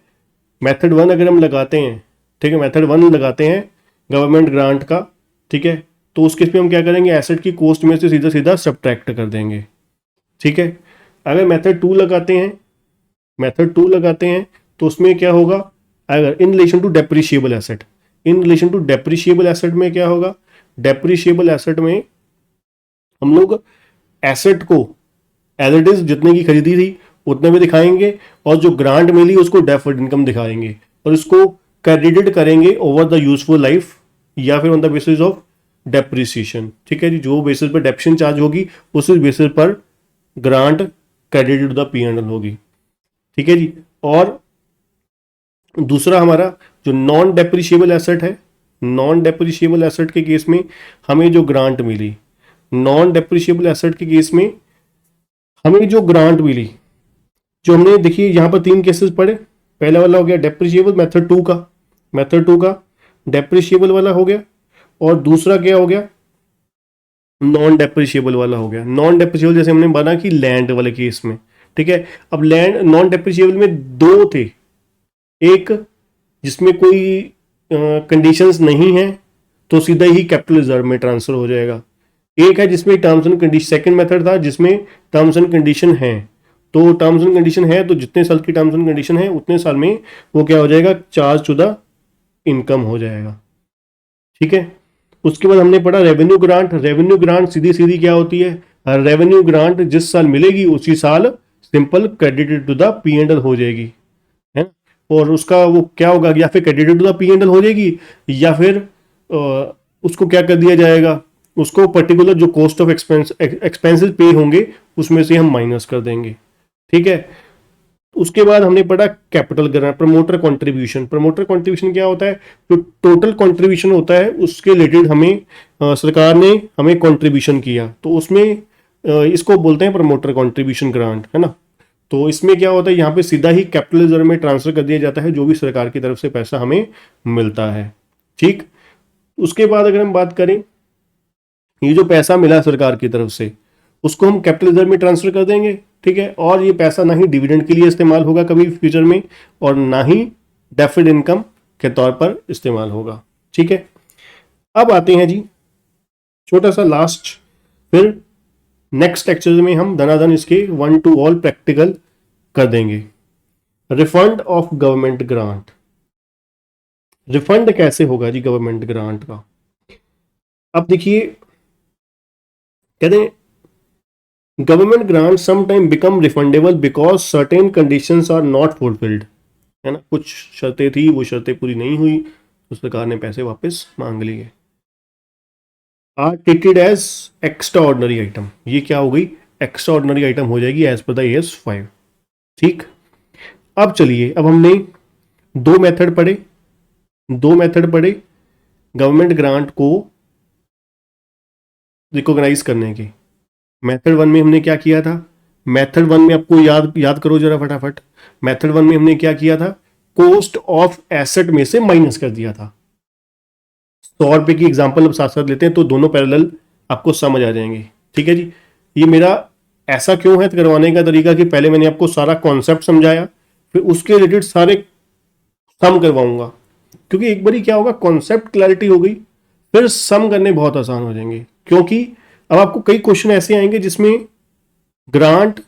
मेथड वन अगर हम लगाते हैं, ठीक है, मेथड वन लगाते हैं गवर्नमेंट ग्रांट का, ठीक है, तो उस केस में हम क्या करेंगे, एसेट की कॉस्ट में से सीधा सीधा सब्ट्रैक्ट कर देंगे, ठीक है। अगर मेथड टू लगाते हैं तो उसमें क्या होगा, अगर in relation to depreciable asset में क्या होगा, डेप्रिशिएबल एसेट में हम लोग एसेट को एज इट इज जितने की खरीदी थी उतने में दिखाएंगे, और जो ग्रांट मिली उसको डेफर्ड इनकम दिखाएंगे, और इसको क्रेडिटेड करेंगे ओवर द यूजफुल लाइफ या फिर on the basis of depreciation, ठीक है जी। जो बेसिस पर डेप्शन चार्ज होगी उस बेसिस पर grant credited the P and L होगी, ठीक है जी। और दूसरा हमारा जो नॉन डेप्रिशिएबल एसेट है, नॉन डेप्रिशिएबल एसेट के केस में हमें जो ग्रांट मिली, नॉन डेप्रिशिएबल एसेट के केस में हमें जो ग्रांट मिली, जो हमने देखिए यहां पर 3 केसेस पढ़े। पहला वाला हो गया डेप्रिशिएबल, मेथड टू का डेप्रिशिएबल वाला हो गया, और दूसरा क्या हो गया, नॉन डेप्रिशिएबल वाला हो गया। नॉन डेप्रिशिएबल जैसे हमने बना कि लैंड वाले केस में, ठीक है। अब लैंड नॉन डेप्रिशिएबल में 2 थे, एक जिसमें कोई कंडीशंस नहीं है तो सीधा ही कैपिटल रिजर्व में ट्रांसफर हो जाएगा, एक है जिसमें terms and condition, second method था जिसमें टर्म्स एंड कंडीशन है, तो टर्म्स एंड कंडीशन है तो जितने साल की टर्म्स एंड कंडीशन है उतने साल में वो क्या हो जाएगा, चार्ज टू द इनकम हो जाएगा, ठीक है। उसके बाद हमने पढ़ा रेवेन्यू ग्रांट सीधी सीधी क्या होती है, रेवेन्यू ग्रांट जिस साल मिलेगी उसी साल simple credited to the P and L हो जाएगी, है ना। और उसका वो क्या होगा, या फिर credited to the P and L हो जाएगी, या फिर उसको क्या कर दिया जाएगा, उसको पर्टिकुलर जो कॉस्ट ऑफ एक्सपेंसेस पे होंगे उसमें से हम माइनस कर देंगे, ठीक है। उसके बाद हमने पढ़ा कैपिटल ग्रांट, प्रमोटर कंट्रीब्यूशन क्या होता है, जो टोटल कंट्रीब्यूशन होता है उसके रिलेटेड हमें सरकार ने हमें कंट्रीब्यूशन किया, तो उसमें इसको बोलते हैं प्रमोटर कंट्रीब्यूशन ग्रांट, है ना। तो इसमें क्या होता है, यहाँ पे सीधा ही कैपिटल रिजर्व में ट्रांसफर कर दिया जाता है जो भी सरकार की तरफ से पैसा हमें मिलता है, ठीक। उसके बाद अगर हम बात करें, ये जो पैसा मिला सरकार की तरफ से उसको हम कैपिटल रिजर्व में ट्रांसफर कर देंगे, ठीक है। और ये पैसा ना ही डिविडेंड के लिए इस्तेमाल होगा कभी फ्यूचर में, और ना ही डेफर्ड इनकम के तौर पर इस्तेमाल होगा, ठीक है। अब आते हैं जी छोटा सा लास्ट, फिर नेक्स्ट लेक्चर में हम धनाधन इसके 1 to all प्रैक्टिकल कर देंगे। Refund of government grant, refund कैसे होगा जी गवर्नमेंट ग्रांट का। अब देखिए कहते हैं government grant sometime become refundable because certain conditions are not fulfilled, है ना। कुछ शर्तें थी, वो शर्तें पूरी नहीं हुई तो सरकार ने पैसे वापस मांग लिए। Are treated as extraordinary item, ये क्या हो गई, एक्स्ट्रा ऑर्डनरी आइटम हो जाएगी एज पर द AS 5, ठीक। अब चलिए, अब हमने 2 मेथड पढ़े गवर्नमेंट ग्रांट को रिकॉग्नाइज करने के। मेथड 1 में हमने क्या किया था, मेथड 1 में आपको याद करो जरा फटाफट, मेथड 1 में हमने क्या किया था, कॉस्ट ऑफ एसेट में से माइनस कर दिया था। 100 रुपए की एग्जांपल अब साथ साथ लेते हैं तो दोनों पैरेलल आपको समझ आ जाएंगे, ठीक है जी। ये मेरा ऐसा क्यों है करवाने का तरीका कि पहले मैंने आपको सारा कॉन्सेप्ट समझाया, फिर उसके रिलेटेड सारे सम करवाऊंगा, क्योंकि एक बारी क्या होगा, कॉन्सेप्ट क्लैरिटी हो गई, फिर सम करने बहुत आसान हो जाएंगे। क्योंकि अब आपको कई क्वेश्चन ऐसे आएंगे जिसमें ग्रांट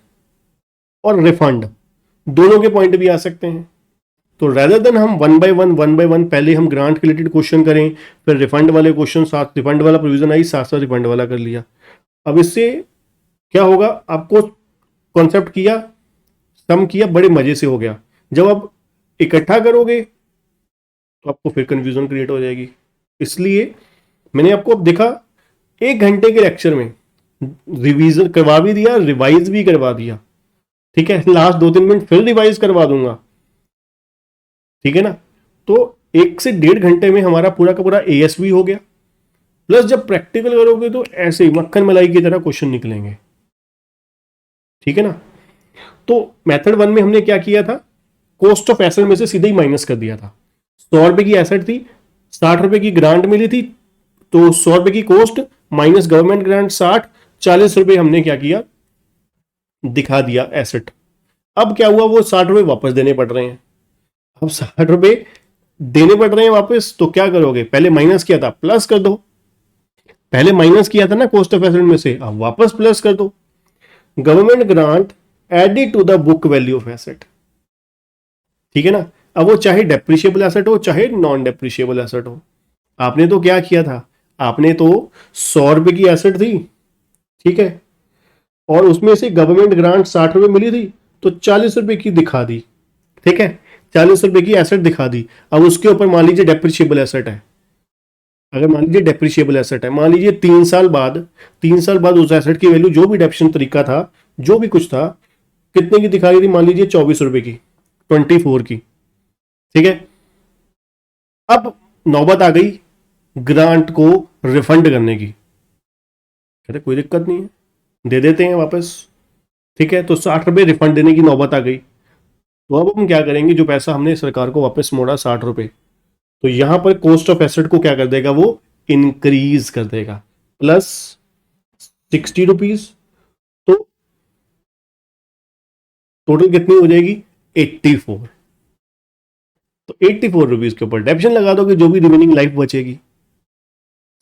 और रिफंड दोनों के पॉइंट भी आ सकते हैं। तो रेदर देन हम वन बाय वन पहले हम ग्रांट के रिलेटेड क्वेश्चन करें, फिर रिफंड वाले क्वेश्चन, साथ रिफंड वाला प्रोविजन आई, साथ साथ रिफंड वाला कर लिया। अब इससे क्या होगा, आपको कॉन्सेप्ट किया, सम किया, बड़े मजे से हो गया। जब आप इकट्ठा करोगे तो आपको फिर कंफ्यूजन क्रिएट हो जाएगी। इसलिए मैंने आपको अब देखा 1 घंटे के लेक्चर में रिवीजन करवा भी दिया, रिवाइज भी करवा दिया, ठीक है, लास्ट 2-3 मिनट फिर रिवाइज करवा दूंगा, ठीक है ना। तो 1 से 1.5 घंटे में हमारा पूरा का पूरा ASV हो गया। प्लस जब प्रैक्टिकल करोगे तो ऐसे ही मक्खन मलाई की तरह क्वेश्चन निकलेंगे, ठीक है ना। तो मेथड 1 में हमने क्या किया था, कॉस्ट ऑफ एसेट में से सीधे ही माइनस कर दिया था। 100 रुपए की एसेट थी, 60 रुपए की ग्रांट मिली थी, तो 100 रुपए की कॉस्ट माइनस गवर्नमेंट ग्रांट 60, 40 रुपए हमने क्या किया, दिखा दिया एसेट। अब क्या हुआ, वो 60 रुपए वापस देने पड़ रहे हैं। अब 60 रुपए देने पड़ रहे हैं वापस, तो क्या करोगे, पहले माइनस किया था प्लस कर दो, पहले माइनस किया था ना कॉस्ट ऑफ एसेट में से, अब वापस प्लस कर दो। Government grant added to the book value of asset, ठीक है ना। अब वो चाहे डेप्रिशिएबल एसेट हो चाहे नॉन डेप्रिशिएबल एसेट हो, आपने तो क्या किया था, आपने तो 100 रुपए की एसेट थी, ठीक है, और उसमें से गवर्नमेंट ग्रांट 60 रुपए मिली थी, तो 40 रुपए की दिखा दी, ठीक है, 40 रुपए की एसेट दिखा दी। अब उसके ऊपर मान लीजिए डेप्रिशिएबल एसेट है, अगर मान लीजिए डेप्रिशिएबल एसेट है, मान लीजिए 3 साल बाद उस एसेट की वैल्यू, जो भी डेप्रिशिएशन तरीका था, जो भी कुछ था, कितने की दिखाई थी, मान लीजिए 24 रुपए की, 24 की, ठीक है। अब नौबत आ गई ग्रांट को रिफंड करने की, कहते कोई दिक्कत नहीं है, दे देते हैं वापस, ठीक है। तो 60 रुपए रिफंड देने की नौबत आ गई। तो अब हम क्या करेंगे, जो पैसा हमने सरकार को वापस मोड़ा 60 रुपए, तो यहां पर कॉस्ट ऑफ एसेट को क्या कर देगा, वो इंक्रीज कर देगा, प्लस 60 रुपीज, तो टोटल कितनी हो जाएगी, 84। तो 84 रुपीज के ऊपर डेप्शन लगा दोगे, जो भी रिमेनिंग लाइफ बचेगी।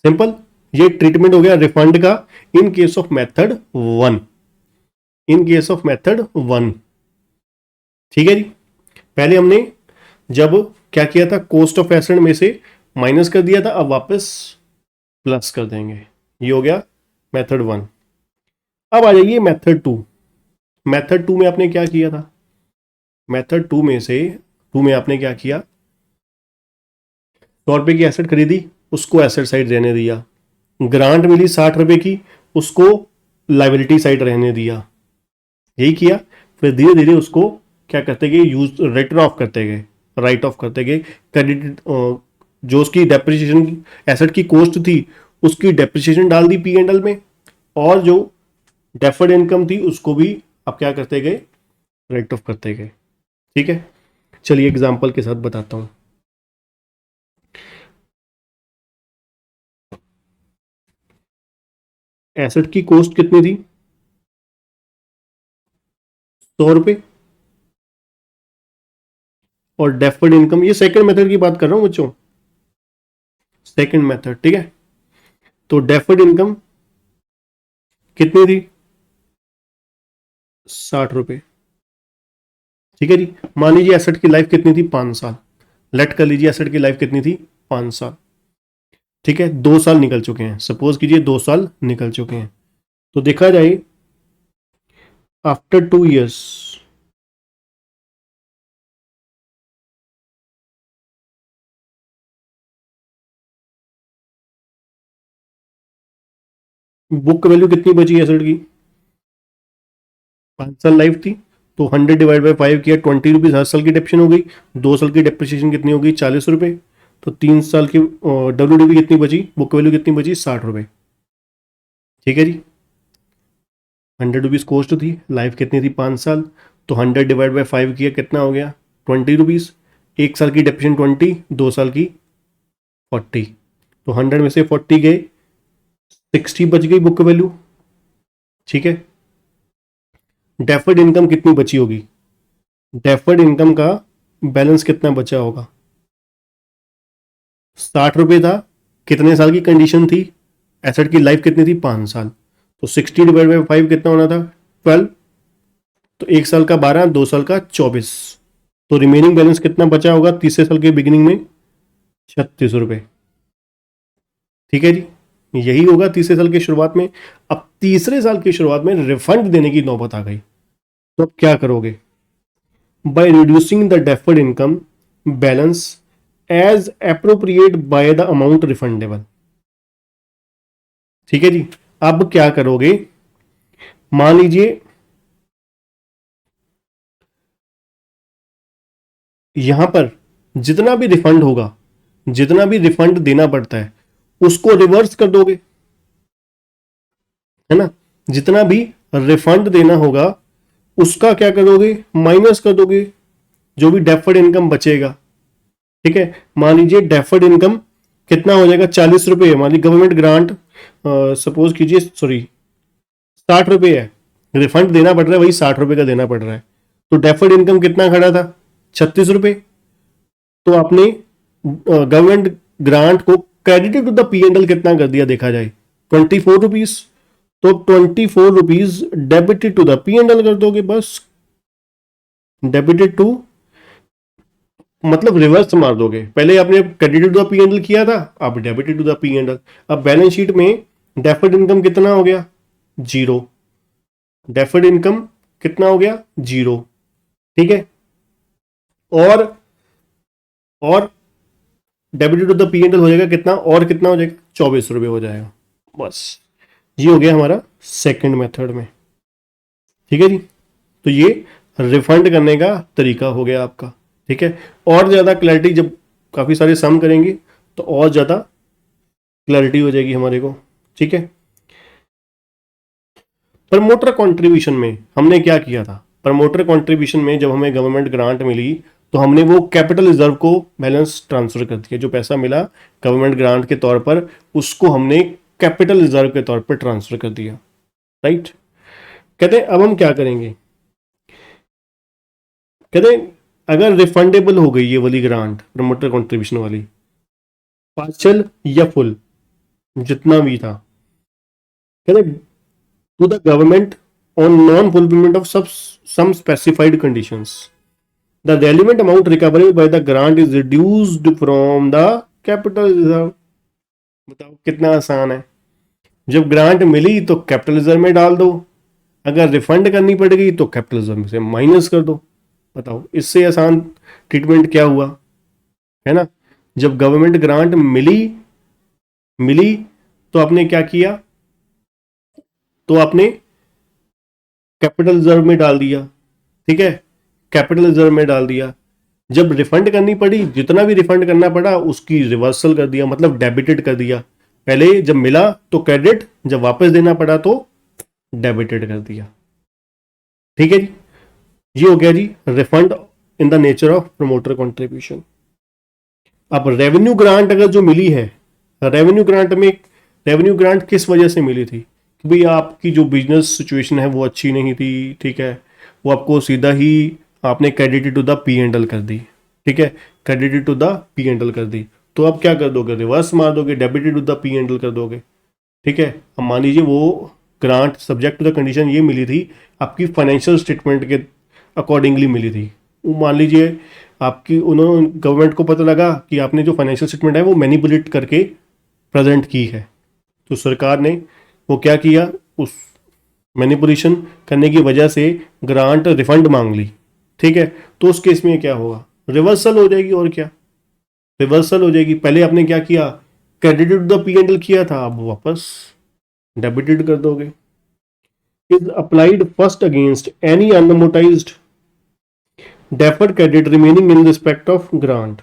सिंपल, ये ट्रीटमेंट हो गया रिफंड का in case of method 1, in case of method 1, ठीक है जी। पहले हमने जब क्या किया था, कॉस्ट ऑफ एसेट में से माइनस कर दिया था, अब वापस प्लस कर देंगे, ये हो गया मेथड 1। अब आ जाइए मेथड 2। मेथड 2 में आपने क्या किया था, मेथड 2 में आपने क्या किया, 100 रुपए की एसेट खरीदी, उसको एसेट साइड रहने दिया, ग्रांट मिली 60 रुपए की, उसको लाइबिलिटी साइड रहने दिया, यही किया। फिर धीरे धीरे उसको क्या करते गए, यूज रिटर्न ऑफ करते गए, राइट ऑफ करते गए, क्रेडिट, जो उसकी डेप्रिसिएशन एसेट की कॉस्ट थी उसकी डेप्रिसिएशन डाल दी P&L में, और जो डेफर्ड इनकम थी उसको भी आप क्या करते गए, राइट ऑफ करते गए, ठीक है। चलिए एग्जांपल के साथ बताता हूं। एसेट की कॉस्ट कितनी थी, 100 रुपए, और डेफर्ड इनकम, ये सेकंड मेथड की बात कर रहा हूं बच्चों, सेकंड मेथड, ठीक है। तो डेफर्ड इनकम कितनी थी, 60 रुपए, ठीक है जी। मान लीजिए एसेट की लाइफ कितनी थी, 5 साल, लेट कर लीजिए एसेट की लाइफ कितनी थी, 5 साल, ठीक है। 2 साल निकल चुके हैं, सपोज कीजिए 2 साल निकल चुके हैं, तो देखा जाए आफ्टर 2 इयर्स बुक वैल्यू कितनी बची एसेट की, 5 साल लाइफ थी, तो 100/5 किया, 20 रुपीज हर साल की डेप्रिसिएशन हो गई, 2 साल की डेप्रिसिएशन कितनी होगी, 40 रुपए, तो 3 साल की WDV कितनी बची, बुक वैल्यू कितनी बची, 60 रुपए, ठीक है जी। 100 रुपीज कॉस्ट थी, लाइफ कितनी थी, 5 साल, तो 100/5 किया, कितना हो गया, 20 रुपीज, 1 साल की डेप्रिसिएशन 20, 2 साल की 40, तो 100 में से 40 गए, 60 बच गई बुक वैल्यू, ठीक है। डेफर्ड इनकम कितनी बची होगी, डेफर्ड इनकम का बैलेंस कितना बचा होगा। 60 रुपये था, कितने साल की कंडीशन थी, एसेट की लाइफ कितनी थी, 5 साल, तो 60/5 कितना होना था, 12, तो 1 साल का 12, 2 साल का 24, तो रिमेनिंग बैलेंस कितना बचा होगा तीसरे साल के बिगिनिंग में, 36 रुपये। ठीक है जी, यही होगा तीसरे साल की शुरुआत में। अब तीसरे साल की शुरुआत में रिफंड देने की नौबत आ गई, तो अब क्या करोगे, by reducing the deferred income balance age appropriate by the amount refundable. ठीक है जी, अब क्या करोगे, मान लीजिए यहां पर जितना भी रिफंड होगा, जितना भी रिफंड देना पड़ता है उसको रिवर्स कर दोगे, है ना, जितना भी रिफंड देना होगा उसका क्या करोगे, माइनस कर दोगे, जो भी डेफर्ड इनकम बचेगा। ठीक है, मान लीजिए डेफर्ड इनकम कितना हो जाएगा, 40 रुपये, मान लीजिए गवर्नमेंट ग्रांट सपोज कीजिए, सॉरी 60 रुपये है, रिफंड देना पड़ रहा है वही 60 रुपये का देना पड़ रहा है, तो डेफर्ड इनकम कितना खड़ा था, 36 रुपये, तो आपने गवर्नमेंट ग्रांट को credited to the P and L कितना कर दिया देखा जाए, 24 रुपीज, तो 24 rupees debited to the P and L कर दोगे, बस डेबिटेड टू मतलब रिवर्स मार दोगे, पहले आपने credited to the P and L किया था, अब debited to the P and L. अब बैलेंस शीट में डेफर्ड इनकम कितना हो गया, 0, डेफर्ड इनकम कितना हो गया, 0। ठीक है, और debited to the P and L हो जाएगा कितना, और कितना हो जाएगा, 24 रुपये हो जाएगा, बस ये हो गया हमारा सेकंड मेथड में। ठीक है जी, तो ये रिफंड करने का तरीका हो गया आपका। ठीक है, और ज़्यादा क्लैरिटी जब काफ़ी सारे सम करेंगे तो और ज़्यादा क्लैरिटी हो जाएगी हमारे को। ठीक है, प्रमोटर कंट्रीब्यूशन में हमने क्या किया था, प्रमोटर कंट्रीब्यूशन में जब हमें गवर्नमेंट ग्रांट मिली तो हमने वो कैपिटल रिजर्व को बैलेंस ट्रांसफर कर दिया, जो पैसा मिला गवर्नमेंट ग्रांट के तौर पर उसको हमने कैपिटल रिजर्व के तौर पर ट्रांसफर कर दिया। राइट, कहते हैं अब हम क्या करेंगे, कहते हैं अगर रिफंडेबल हो गई ये वाली ग्रांट प्रमोटर कंट्रीब्यूशन वाली, पार्शियल या फुल जितना भी था, कहते to the government on non fulfilment of some specified conditions the relevant amount recoverable by the grant is reduced from the capital reserve. बताओ कितना आसान है, जब ग्रांट मिली तो कैपिटल रिजर्व में डाल दो, अगर रिफंड करनी पड़ गई तो कैपिटल रिजर्व में से माइनस कर दो। बताओ इससे आसान ट्रीटमेंट क्या हुआ, है ना। जब गवर्नमेंट ग्रांट मिली तो आपने क्या किया, तो आपने कैपिटल रिजर्व में डाल दिया। ठीक है, कैपिटल रिजर्व में डाल दिया, जब रिफंड करनी पड़ी जितना भी रिफंड करना पड़ा उसकी रिवर्सल कर दिया, मतलब डेबिटेड कर दिया। पहले जब मिला तो क्रेडिट, जब वापस देना पड़ा तो डेबिटेड कर दिया। ठीक है जी, ये हो गया जी refund in the nature of promoter contribution. अब रेवेन्यू ग्रांट अगर जो मिली है, रेवेन्यू ग्रांट किस वजह से मिली थी कि भाई आपकी जो बिजनेस सिचुएशन है वो अच्छी नहीं थी। ठीक है, वो आपको सीधा ही आपने credited to the P and L कर दी। ठीक है, credited to the P and L कर दी, तो अब क्या कर दोगे, रिवर्स मार दोगे, debited to the P and L कर दोगे। ठीक है, अब मान लीजिए वो grant subject to the condition ये मिली थी आपकी फाइनेंशियल स्टेटमेंट के अकॉर्डिंगली मिली थी। वो मान लीजिए आपकी उन्होंने गवर्नमेंट को पता लगा कि आपने जो फाइनेंशियल स्टेटमेंट है वो मैनिपुलेट करके प्रेजेंट की है, तो सरकार ने वो क्या किया, उस मैनिपुलेशन करने की वजह से ग्रांट रिफंड मांग ली। ठीक है, तो उस केस में क्या होगा, रिवर्सल हो जाएगी, और क्या रिवर्सल हो जाएगी। पहले आपने क्या किया, credited the P and L किया था, अब वापस डेबिटेड कर दोगे। Is applied first against any unamortized deferred credit remaining in respect of grant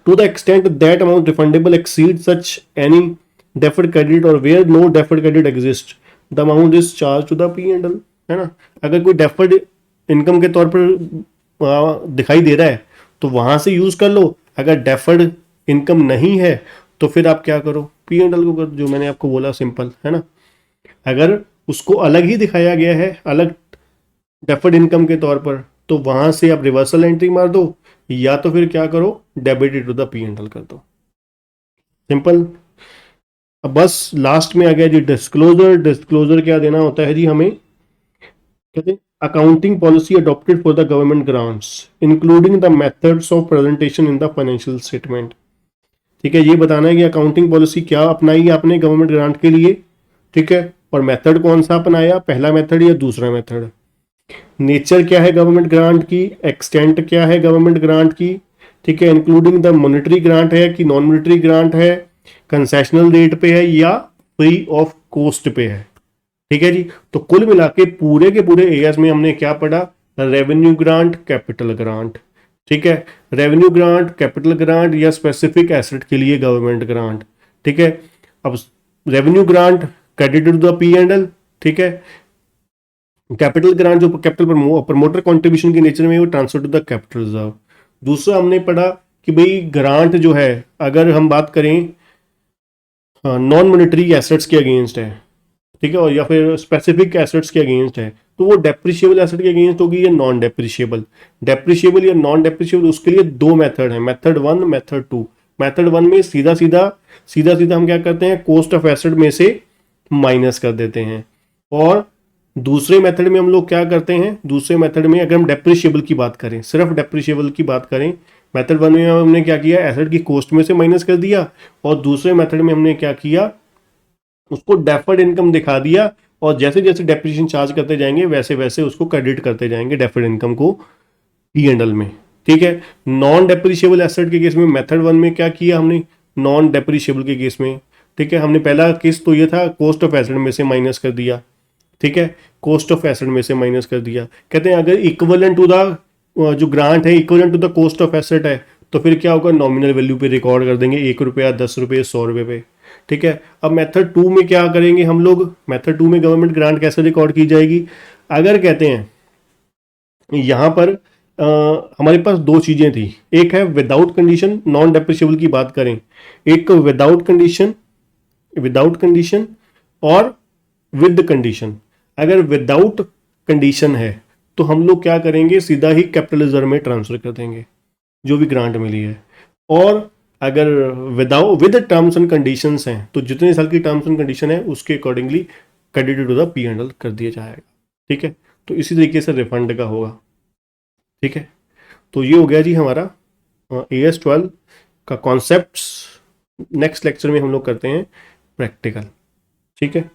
to the extent that amount refundable exceeds such any deferred credit or where no deferred credit exists the amount is charged to the P&L, है ना। अगर कोई deferred income के तौर पर दिखाई दे रहा है तो वहां से यूज कर लो, अगर deferred इनकम नहीं है तो फिर आप क्या करो, P&L को कर, जो मैंने आपको बोला सिंपल, है ना। अगर उसको अलग ही दिखाया गया है, अलग डेफर्ड इनकम के तौर पर, तो वहां से आप रिवर्सल एंट्री मार दो, या तो फिर क्या करो, debit to the P and L कर दो, सिंपल। अब बस लास्ट में आ गया जी डिस्क्लोजर। डिस्क्लोजर क्या देना होता है जी हमें, कहते हैं accounting policy adopted for the government grants including the methods of presentation in the financial statement. ठीक है, ये बताना है कि अकाउंटिंग पॉलिसी क्या अपनाई आपने गवर्नमेंट ग्रांट के लिए, ठीक है, और मेथड कौन सा अपनाया, पहला मेथड या दूसरा मेथड, नेचर क्या है गवर्नमेंट ग्रांट की, एक्सटेंट क्या है गवर्नमेंट ग्रांट की, ठीक है, इंक्लूडिंग द मॉनेटरी ग्रांट है कि नॉन मॉनेटरी ग्रांट है, कंसेशनल रेट पे है या फ्री ऑफ कॉस्ट पे है। ठीक है जी, तो कुल मिला के पूरे एरियाज में हमने क्या पढ़ा, रेवेन्यू ग्रांट, कैपिटल ग्रांट। ठीक है, रेवेन्यू ग्रांट, कैपिटल ग्रांट या स्पेसिफिक एसेट के लिए गवर्नमेंट ग्रांट। ठीक है, अब revenue grant credit to the P and L, ठीक है, कैपिटल ग्रांट जो कैपिटल प्रमोटर कंट्रीब्यूशन के नेचर में वो transfer to the capital reserve. दूसरा हमने पढ़ा कि भाई ग्रांट जो है, अगर हम बात करें नॉन मॉनेटरी एसेट्स के अगेंस्ट है, ठीक है, और या फिर स्पेसिफिक एसेट्स के अगेंस्ट है, तो वो डेप्रिशिएबल एसेट के अगेंस्ट होगी या नॉन डेप्रिशिएबल। डेप्रिशिएबल या नॉन डेप्रिशिएबल उसके लिए दो मेथड है, मेथड 1, मेथड 2। मेथड 1 में सीधा सीधा हम क्या करते हैं, कॉस्ट ऑफ एसेट में से माइनस कर देते हैं, और दूसरे मेथड में हम लोग क्या करते हैं, दूसरे मेथड में अगर हम डेप्रिशिएबल की बात करें, सिर्फ डेप्रिशिएबल की बात करें, मेथड 1 में हमने क्या किया, एसेट की कॉस्ट में से माइनस कर दिया, और दूसरे मेथड में हमने क्या किया, उसको डेफर्ड इनकम दिखा दिया, और जैसे जैसे डेप्रिसिएशन चार्ज करते जाएंगे वैसे वैसे उसको क्रेडिट करते जाएंगे डेफर्ड इनकम को पी एंड एल में। ठीक है, नॉन डेप्रिशिएबल एसेट के केस में मेथड 1 में क्या किया हमने, नॉन डेप्रिशिएबल के केस में, ठीक है, हमने पहला केस तो ये था कॉस्ट ऑफ एसेट में से माइनस कर दिया, ठीक है, कॉस्ट ऑफ एसेट में से माइनस कर दिया। कहते हैं अगर इक्वलेंट टू द जो ग्रांट है equivalent to the cost of asset है, तो फिर क्या होगा, नॉमिनल वैल्यू पे रिकॉर्ड कर देंगे, 1 रुपया, 10 रुपये, 100 रुपये पे। ठीक है, अब मेथड 2 में क्या करेंगे हम लोग, मेथड 2 में गवर्नमेंट ग्रांट कैसे रिकॉर्ड की जाएगी, अगर कहते हैं यहां पर हमारे पास दो चीजें थी, एक है विदाउट कंडीशन, नॉन डेप्रिशिएबल की बात करें, एक विदाउट कंडीशन और विद कंडीशन। अगर विदाउट कंडीशन है तो हम लोग क्या करेंगे, सीधा ही कैपिटल रिजर्व में ट्रांसफर कर देंगे जो भी ग्रांट मिली है, और अगर विद टर्म्स एंड कंडीशंस हैं तो जितने साल की टर्म्स एंड कंडीशन है उसके accordingly credit to the P and L कर दिया जाएगा। ठीक है, तो इसी तरीके से रिफंड का होगा। ठीक है, तो ये हो गया जी हमारा AS 12 का कॉन्सेप्ट्स। नेक्स्ट लेक्चर में हम लोग करते हैं प्रैक्टिकल। ठीक है।